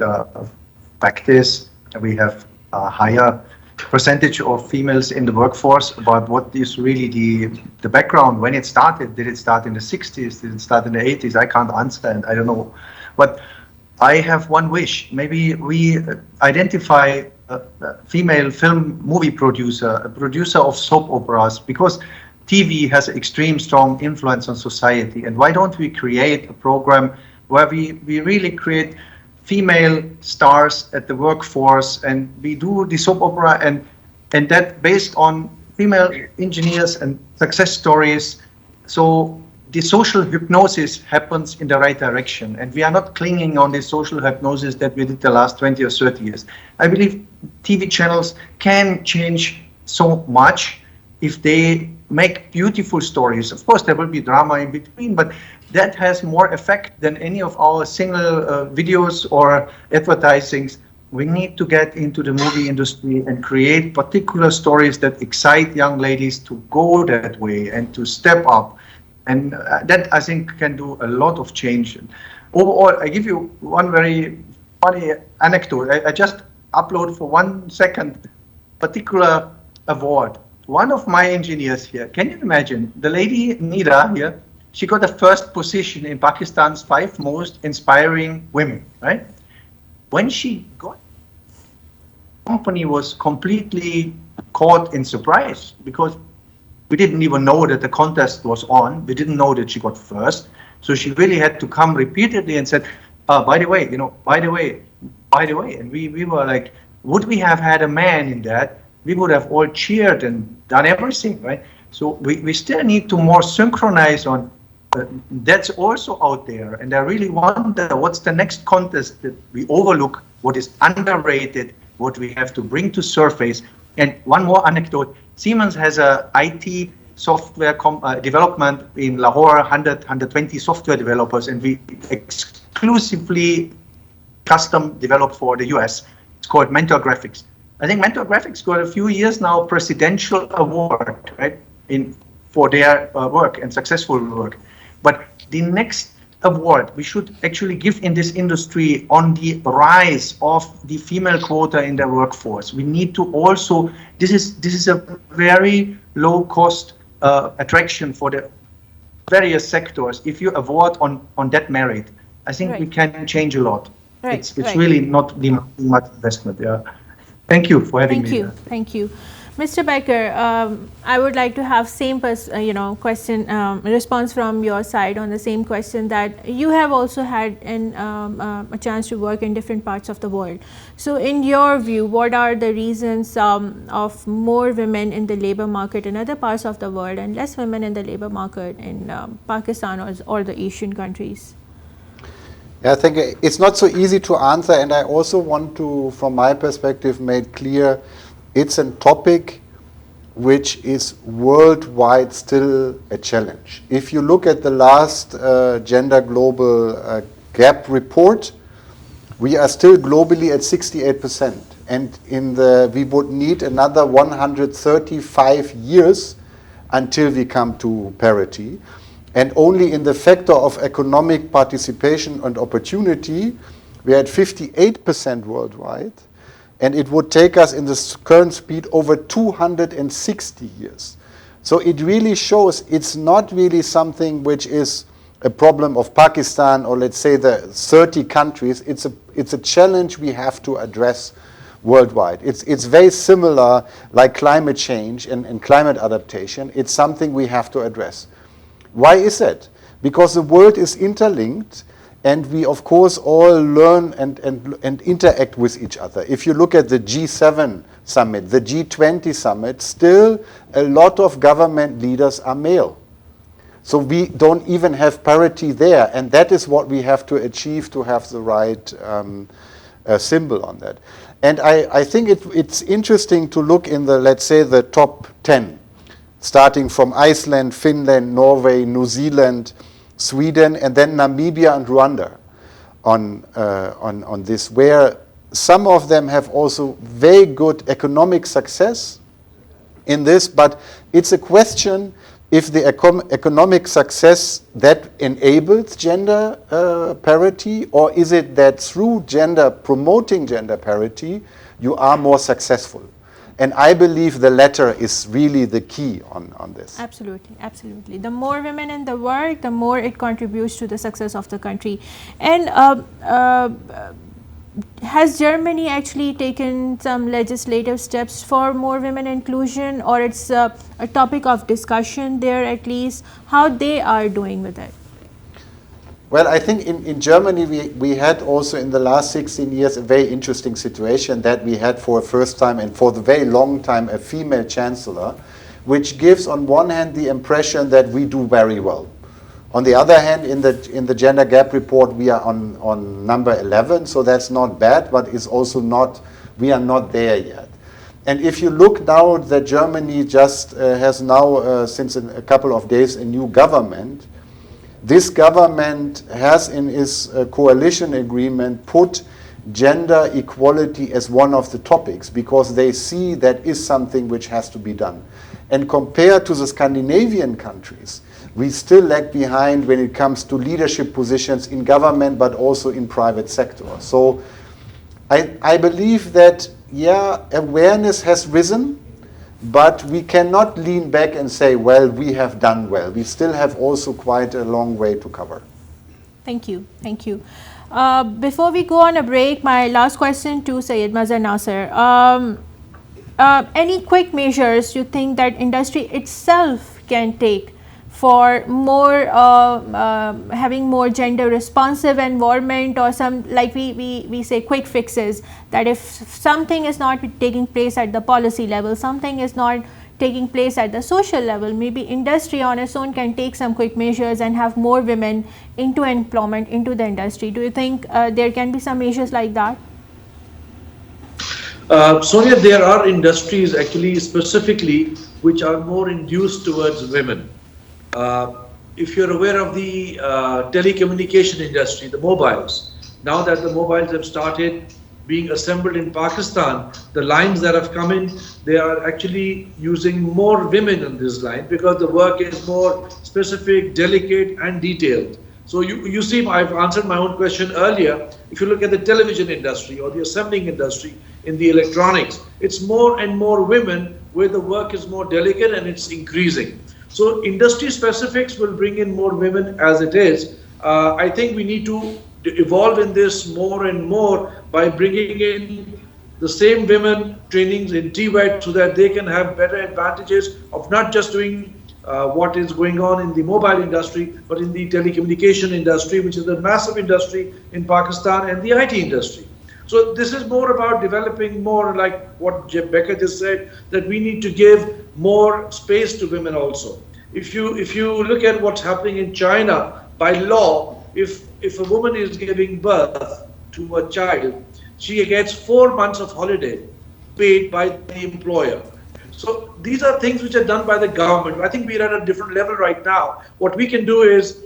fact is we have a higher percentage of females in the workforce. But what is really the background, when it started? Did it start in the 60s? Did it start in the 80s? I can't answer, and I don't know. But I have one wish. Maybe we identify a female movie producer, a producer of soap operas, because TV has extreme strong influence on society. And why don't we create a program where we really create female stars at the workforce, and we do the soap opera and that based on female engineers and success stories. So the social hypnosis happens in the right direction, and we are not clinging on the social hypnosis that we did the last 20 or 30 years. I believe TV channels can change so much if they make beautiful stories. Of course, there will be drama in between, but that has more effect than any of our single videos or advertisings. We need to get into the movie industry and create particular stories that excite young ladies to go that way and to step up. And that, I think, can do a lot of change. Overall, I give you one very funny anecdote. I just upload for 1 second particular award. One of my engineers here, can you imagine, the lady Nida here, she got the first position in Pakistan's 5 most inspiring women, right? when she got, the company was completely caught in surprise because we didn't even know that the contest was on. We didn't know that she got first. So she really had to come repeatedly and said, by the way, by the way. And we were like, would we have had a man in that? We would have all cheered and done everything, right? So we still need to more synchronize on that's also out there. And I really wonder what's the next contest that we overlook, what is underrated, what we have to bring to surface. And one more anecdote, Siemens has a IT software development in Lahore, 120 software developers, and we exclusively custom developed for the US. It's called Mentor Graphics. I think Mentor Graphics got a few years now presidential award, right, for their work and successful work. But the next award we should actually give in this industry on the rise of the female quota in the workforce. We need to also, this is a very low cost attraction for the various sectors. If you award on that merit, I think we can change a lot. It's really not much investment. Yeah. Thank you for having me. Thank you. Mr. Becker, I would like to have same response from your side on the same question, that you have also had a chance to work in different parts of the world. So in your view, what are the reasons of more women in the labor market in other parts of the world and less women in the labor market in Pakistan or the Asian countries? Yeah, I think it's not so easy to answer, and I also want to, from my perspective, make clear it's a topic which is worldwide still a challenge. If you look at the last Gender Global Gap report, we are still globally at 68%, and we would need another 135 years until we come to parity. And only in the factor of economic participation and opportunity, we are at 58% worldwide. And it would take us in this current speed over 260 years. So it really shows it's not really something which is a problem of Pakistan or let's say the 30 countries. It's a challenge we have to address worldwide. It's very similar like climate change and climate adaptation. It's something we have to address. Why is that? Because the world is interlinked, and we of course all learn and interact with each other. If you look at the G7 summit, the G20 summit, still a lot of government leaders are male. So we don't even have parity there, and that is what we have to achieve to have the right symbol on that. And I think it's interesting to look in the, let's say, the top 10, starting from Iceland, Finland, Norway, New Zealand, Sweden, and then Namibia and Rwanda on this, where some of them have also very good economic success in this, but it's a question if the economic success that enables gender parity, or is it that through promoting gender parity, you are more successful? And I believe the latter is really the key on this. Absolutely, absolutely. The more women in the world, the more it contributes to the success of the country. And has Germany actually taken some legislative steps for more women inclusion, or it's a topic of discussion there at least, how they are doing with it? Well, I think in Germany we had also in the last 16 years a very interesting situation that we had for the first time and for the very long time a female chancellor, which gives on one hand the impression that we do very well. On the other hand, in the gender gap report we are on number 11, so that's not bad, but it's also we are not there yet. And if you look now that Germany just has now since a couple of days a new government, this government has in its coalition agreement put gender equality as one of the topics because they see that is something which has to be done. And compared to the Scandinavian countries, we still lag behind when it comes to leadership positions in government but also in private sector. So I believe that, yeah, awareness has risen, but we cannot lean back and say, well, we have done well. We still have also quite a long way to cover. Thank you. Thank you. Before we go on a break, my last question to Syed Mazhar Nasser. Any quick measures you think that industry itself can take for more having more gender responsive environment, or some, like we say, quick fixes, that if something is not taking place at the policy level, something is not taking place at the social level, maybe industry on its own can take some quick measures and have more women into employment into the industry. Do you think there can be some measures like that? Sonia, there are industries actually specifically which are more induced towards women. If you're aware of the telecommunication industry, the mobiles, now that the mobiles have started being assembled in Pakistan, the lines that have come in, they are actually using more women on this line because the work is more specific, delicate and detailed. So you see, I've answered my own question earlier. If you look at the television industry or the assembling industry in the electronics, it's more and more women where the work is more delicate and it's increasing. So industry specifics will bring in more women as it is. I think we need to evolve in this more and more by bringing in the same women trainings in TVET so that they can have better advantages of not just doing what is going on in the mobile industry, but in the telecommunication industry, which is a massive industry in Pakistan, and the IT industry. So this is more about developing more, like what Becca just said, that we need to give more space to women also. If you look at what's happening in China, by law, if a woman is giving birth to a child, she gets 4 months of holiday paid by the employer. So these are things which are done by the government. I think we're at a different level right now. What we can do is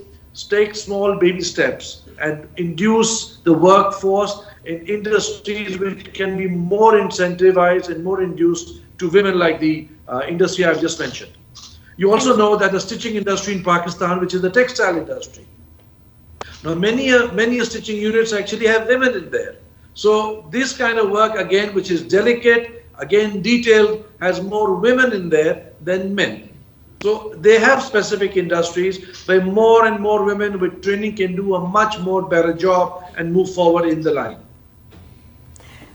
take small baby steps and induce the workforce in industries which can be more incentivized and more induced to women, like the industry I've just mentioned. You also know that the stitching industry in Pakistan, which is the textile industry. Now many stitching units actually have women in there. So this kind of work, again, which is delicate, again detailed, has more women in there than men. So they have specific industries where more and more women with training can do a much more better job and move forward in the line.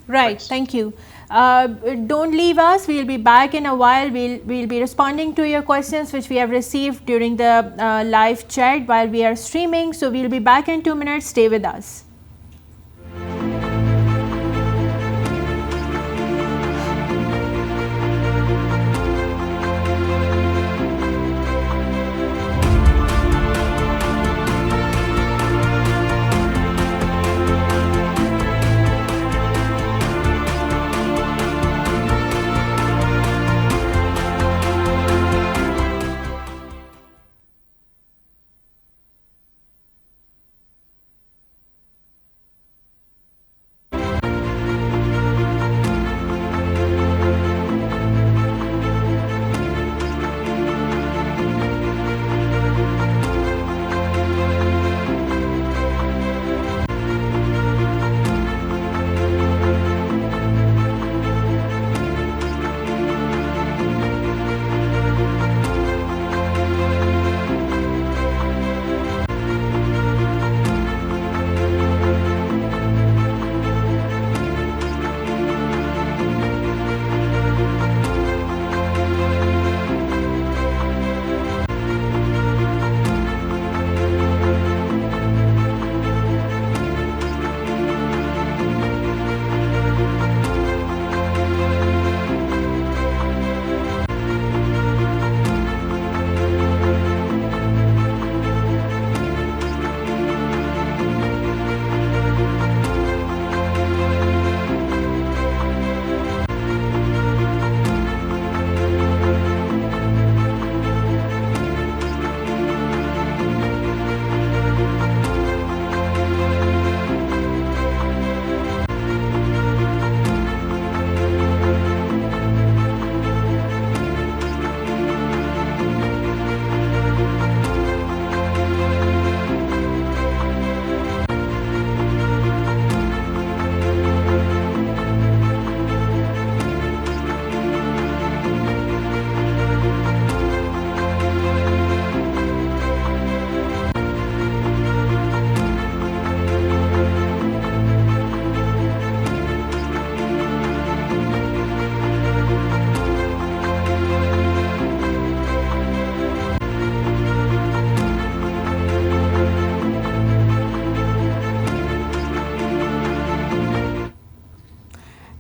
Right, thank you. Don't leave us. We'll be back in a while. We'll be responding to your questions which we have received during the live chat while we are streaming. So we'll be back in 2 minutes. Stay with us.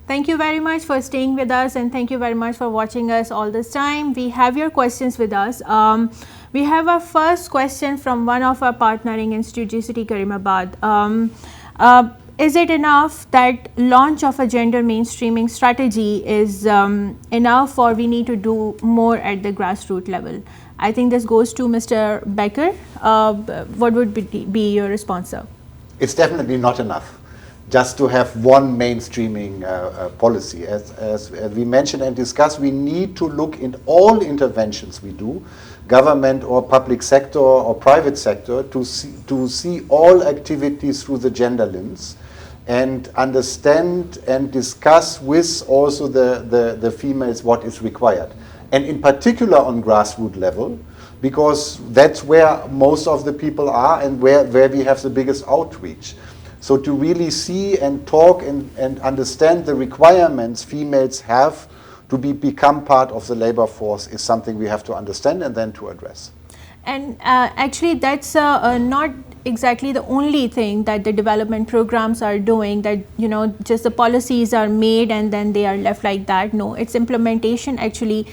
Thank you very much for staying with us, and thank you very much for watching us all this time. We have your questions with us. We have our first question from one of our partnering institute, GCT Karimabad. Is it enough that launch of a gender mainstreaming strategy is enough, or we need to do more at the grassroots level? I think this goes to Mr. Becker. What would be your response, sir? It's definitely not enough just to have one mainstreaming policy. As we mentioned and discussed, we need to look in all interventions we do, government or public sector or private sector, to see all activities through the gender lens and understand and discuss with also the females what is required. And in particular on grassroots level, because that's where most of the people are and where we have the biggest outreach. So to really see and talk and understand the requirements females have to become part of the labor force is something we have to understand and then to address. And actually that's not exactly the only thing that the development programs are doing, that just the policies are made and then they are left like that. No, its implementation actually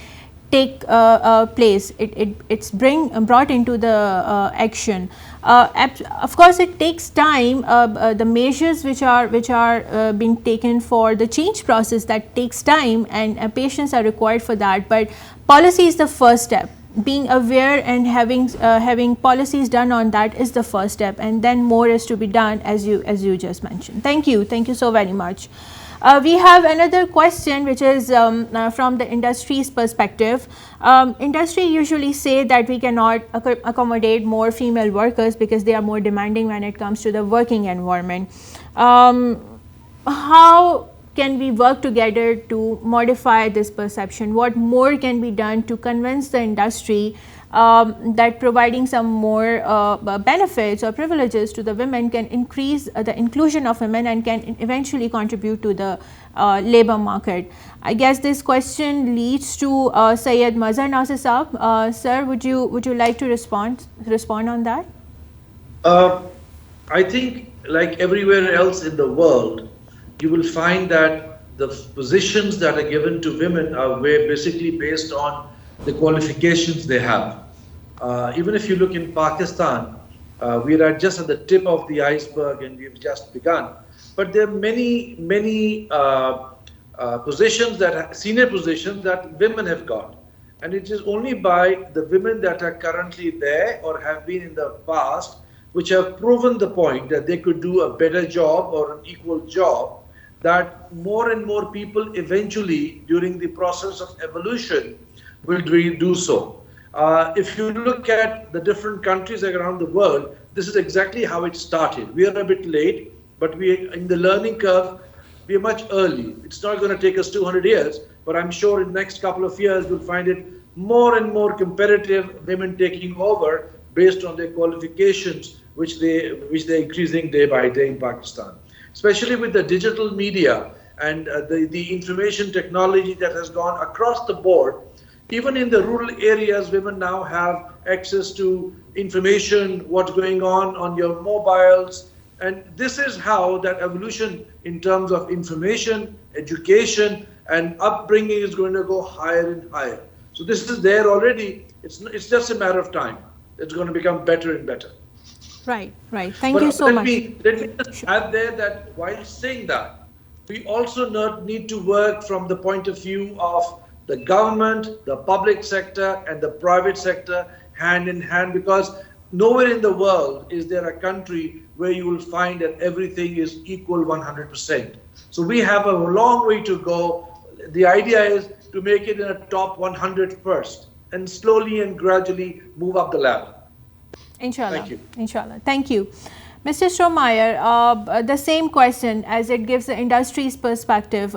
take place. It's brought into the action. Of course, it takes time. The measures which are being taken for the change process, that takes time, and patience are required for that. But policy is the first step. Being aware and having policies done on that is the first step, and then more is to be done, as you just mentioned. Thank you so very much. We have another question, which is from the industry's perspective. Industry usually say that we cannot accommodate more female workers because they are more demanding when it comes to the working environment. How can we work together to modify this perception? What more can be done to convince the industry that providing some more benefits or privileges to the women can increase the inclusion of women and can eventually contribute to the labor market? I guess this question leads to Syed Mazhar Nasir Saab. Sir, would you like to respond on that? I think, like everywhere else in the world, you will find that the positions that are given to women are basically based on the qualifications they have. Even if you look in Pakistan, we are just at the tip of the iceberg and we've just begun. But there are many positions senior positions that women have got. And it is only by the women that are currently there or have been in the past, which have proven the point that they could do a better job or an equal job, that more and more people eventually, during the process of evolution, will do so. If you look at the different countries around the world, this is exactly how it started. We are a bit late, but in the learning curve, we are much early. It's not going to take us 200 years, but I'm sure in the next couple of years, we'll find it more and more competitive, women taking over based on their qualifications, which they're increasing day by day in Pakistan. Especially with the digital media and the information technology that has gone across the board. Even in the rural areas, women now have access to information, what's going on your mobiles. And this is how that evolution in terms of information, education, and upbringing is going to go higher and higher. So this is there already. It's just a matter of time. It's going to become better and better. Right. Thank you so much. Let me just add there that while saying that, we also need to work from the point of view of the government, the public sector, and the private sector hand in hand, because nowhere in the world is there a country where you will find that everything is equal 100%. So we have a long way to go. The idea is to make it in a top 100 first and slowly and gradually move up the ladder. Inshallah. Thank you. Inshallah. Thank you. Mr. Strohmeyer, the same question as it gives the industry's perspective.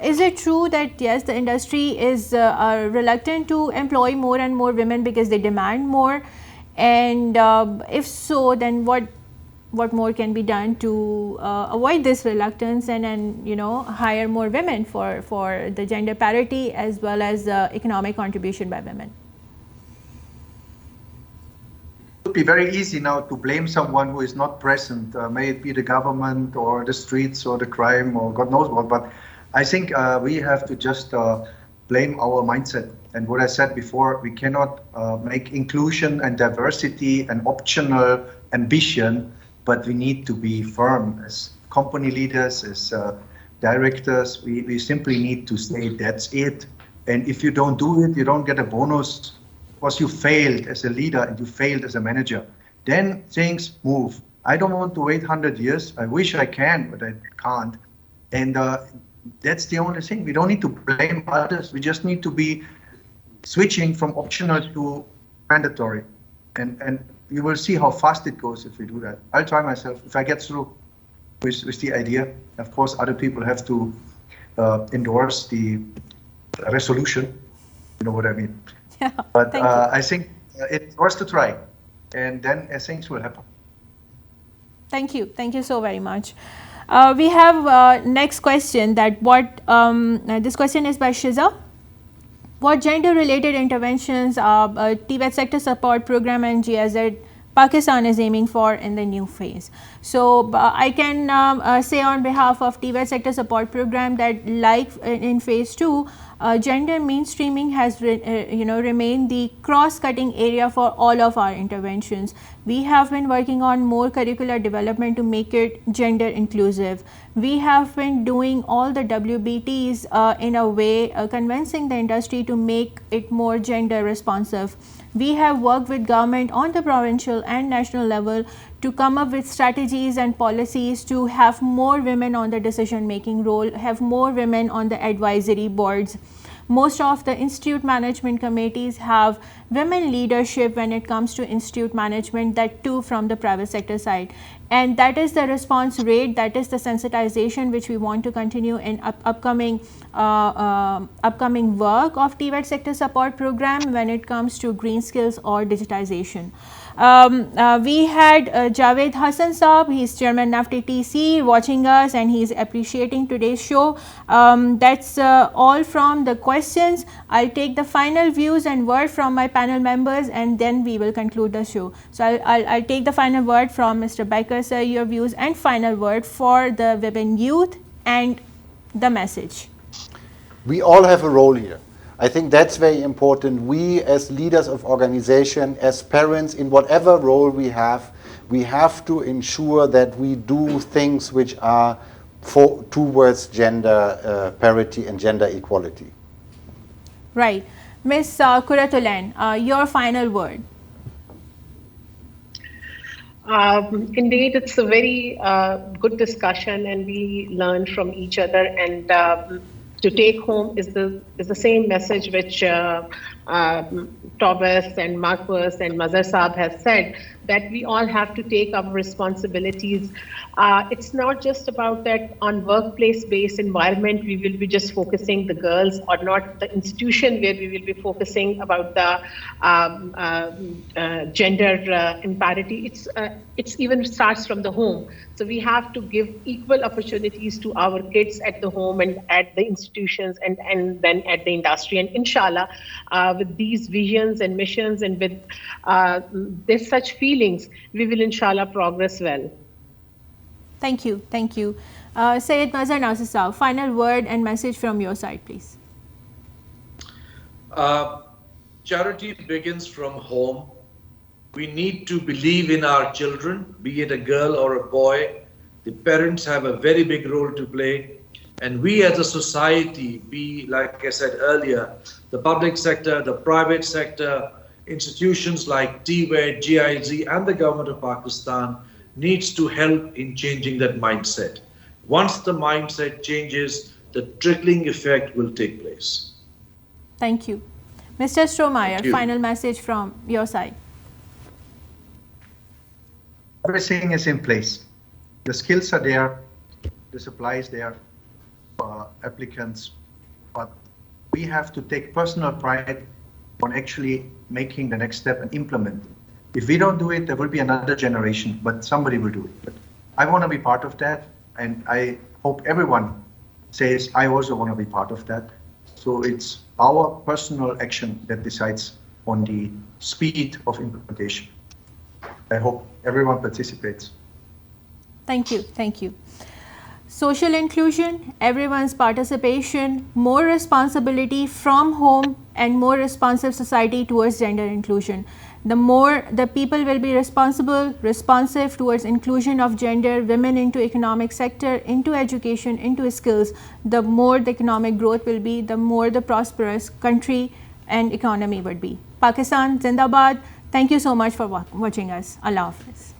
Is it true that, yes, the industry is reluctant to employ more and more women because they demand more? And if so, then what more can be done to avoid this reluctance and hire more women for the gender parity as well as economic contribution by women? It would be very easy now to blame someone who is not present, may it be the government or the streets or the crime or God knows what, but I think we have to just blame our mindset. And what I said before, we cannot make inclusion and diversity an optional ambition, but we need to be firm as company leaders, as directors. We simply need to say that's it. And if you don't do it, you don't get a bonus because you failed as a leader and you failed as a manager. Then things move. I don't want to wait 100 years. I wish I can, but I can't. And that's the only thing. We don't need to blame others. We just need to be switching from optional to mandatory. And you will see how fast it goes if we do that. I'll try myself. If I get through with the idea, of course, other people have to endorse the resolution. You know what I mean? Yeah, but I think it's worth to try. And then things will happen. Thank you. Thank you so very much. We have next question that this question is by Shiza. What gender-related interventions TVET Sector Support Programme and GIZ Pakistan is aiming for in the new phase? So I can say on behalf of TVET Sector Support Programme that like in phase 2, gender mainstreaming has remained the cross-cutting area for all of our interventions. We have been working on more curricular development to make it gender inclusive. We have been doing all the WBTs in a way convincing the industry to make it more gender responsive. We have worked with government on the provincial and national level to come up with strategies and policies to have more women on the decision making role, have more women on the advisory boards. Most of the institute management committees have women leadership when it comes to institute management, that too from the private sector side. And that is the response rate, that is the sensitization which we want to continue in upcoming work of TVET Sector Support Programme when it comes to green skills or digitization. We had Javed Hassan Saab, he's Chairman NAVTTC, watching us and he's appreciating today's show. That's all from the questions. I'll take the final views and word from my panel members and then we will conclude the show. So I'll take the final word from Mr. Becker, sir, your views and final word for the women youth and the message. We all have a role here. I think that's very important. We as leaders of organization, as parents, in whatever role we have to ensure that we do things which are towards gender parity and gender equality. Right. Ms. Kuratulen, your final word. Indeed, it's a very good discussion and we learn from each other, and to take home is the same message which Thomas and Marcus and Mazhar Saab has said, that we all have to take our responsibilities. It's not just about that on workplace-based environment we will be just focusing the girls, or not the institution where we will be focusing about the gender imparity. It's even starts from the home. So we have to give equal opportunities to our kids at the home and at the institutions and then at the industry. And inshallah, with these visions and missions and with this such feelings, we will inshallah progress well. Thank you. Thank you. Syed Mazhar Nasir Saab, final word and message from your side, please. Charity begins from home. We need to believe in our children, be it a girl or a boy. The parents have a very big role to play. And we as a society, like I said earlier, the public sector, the private sector, institutions like TVET, GIZ and the government of Pakistan needs to help in changing that mindset. Once the mindset changes, the trickling effect will take place. Thank you. Mr. Strohmeyer, final message from your side. Everything is in place. The skills are there, the supply is there, applicants, but we have to take personal pride on actually making the next step and implement. If we don't do it, there will be another generation, but somebody will do it. But I want to be part of that, and I hope everyone says, I also want to be part of that. So it's our personal action that decides on the speed of implementation. I hope everyone participates. Thank you. Thank you. social inclusion, everyone's participation, more responsibility from home, and more responsive society towards gender inclusion. The more the people will be responsive towards inclusion of gender, women into economic sector, into education, into skills, the more the economic growth will be, the more the prosperous country and economy would be. Pakistan, Zindabad. Thank you so much for watching us. Allah Hafiz.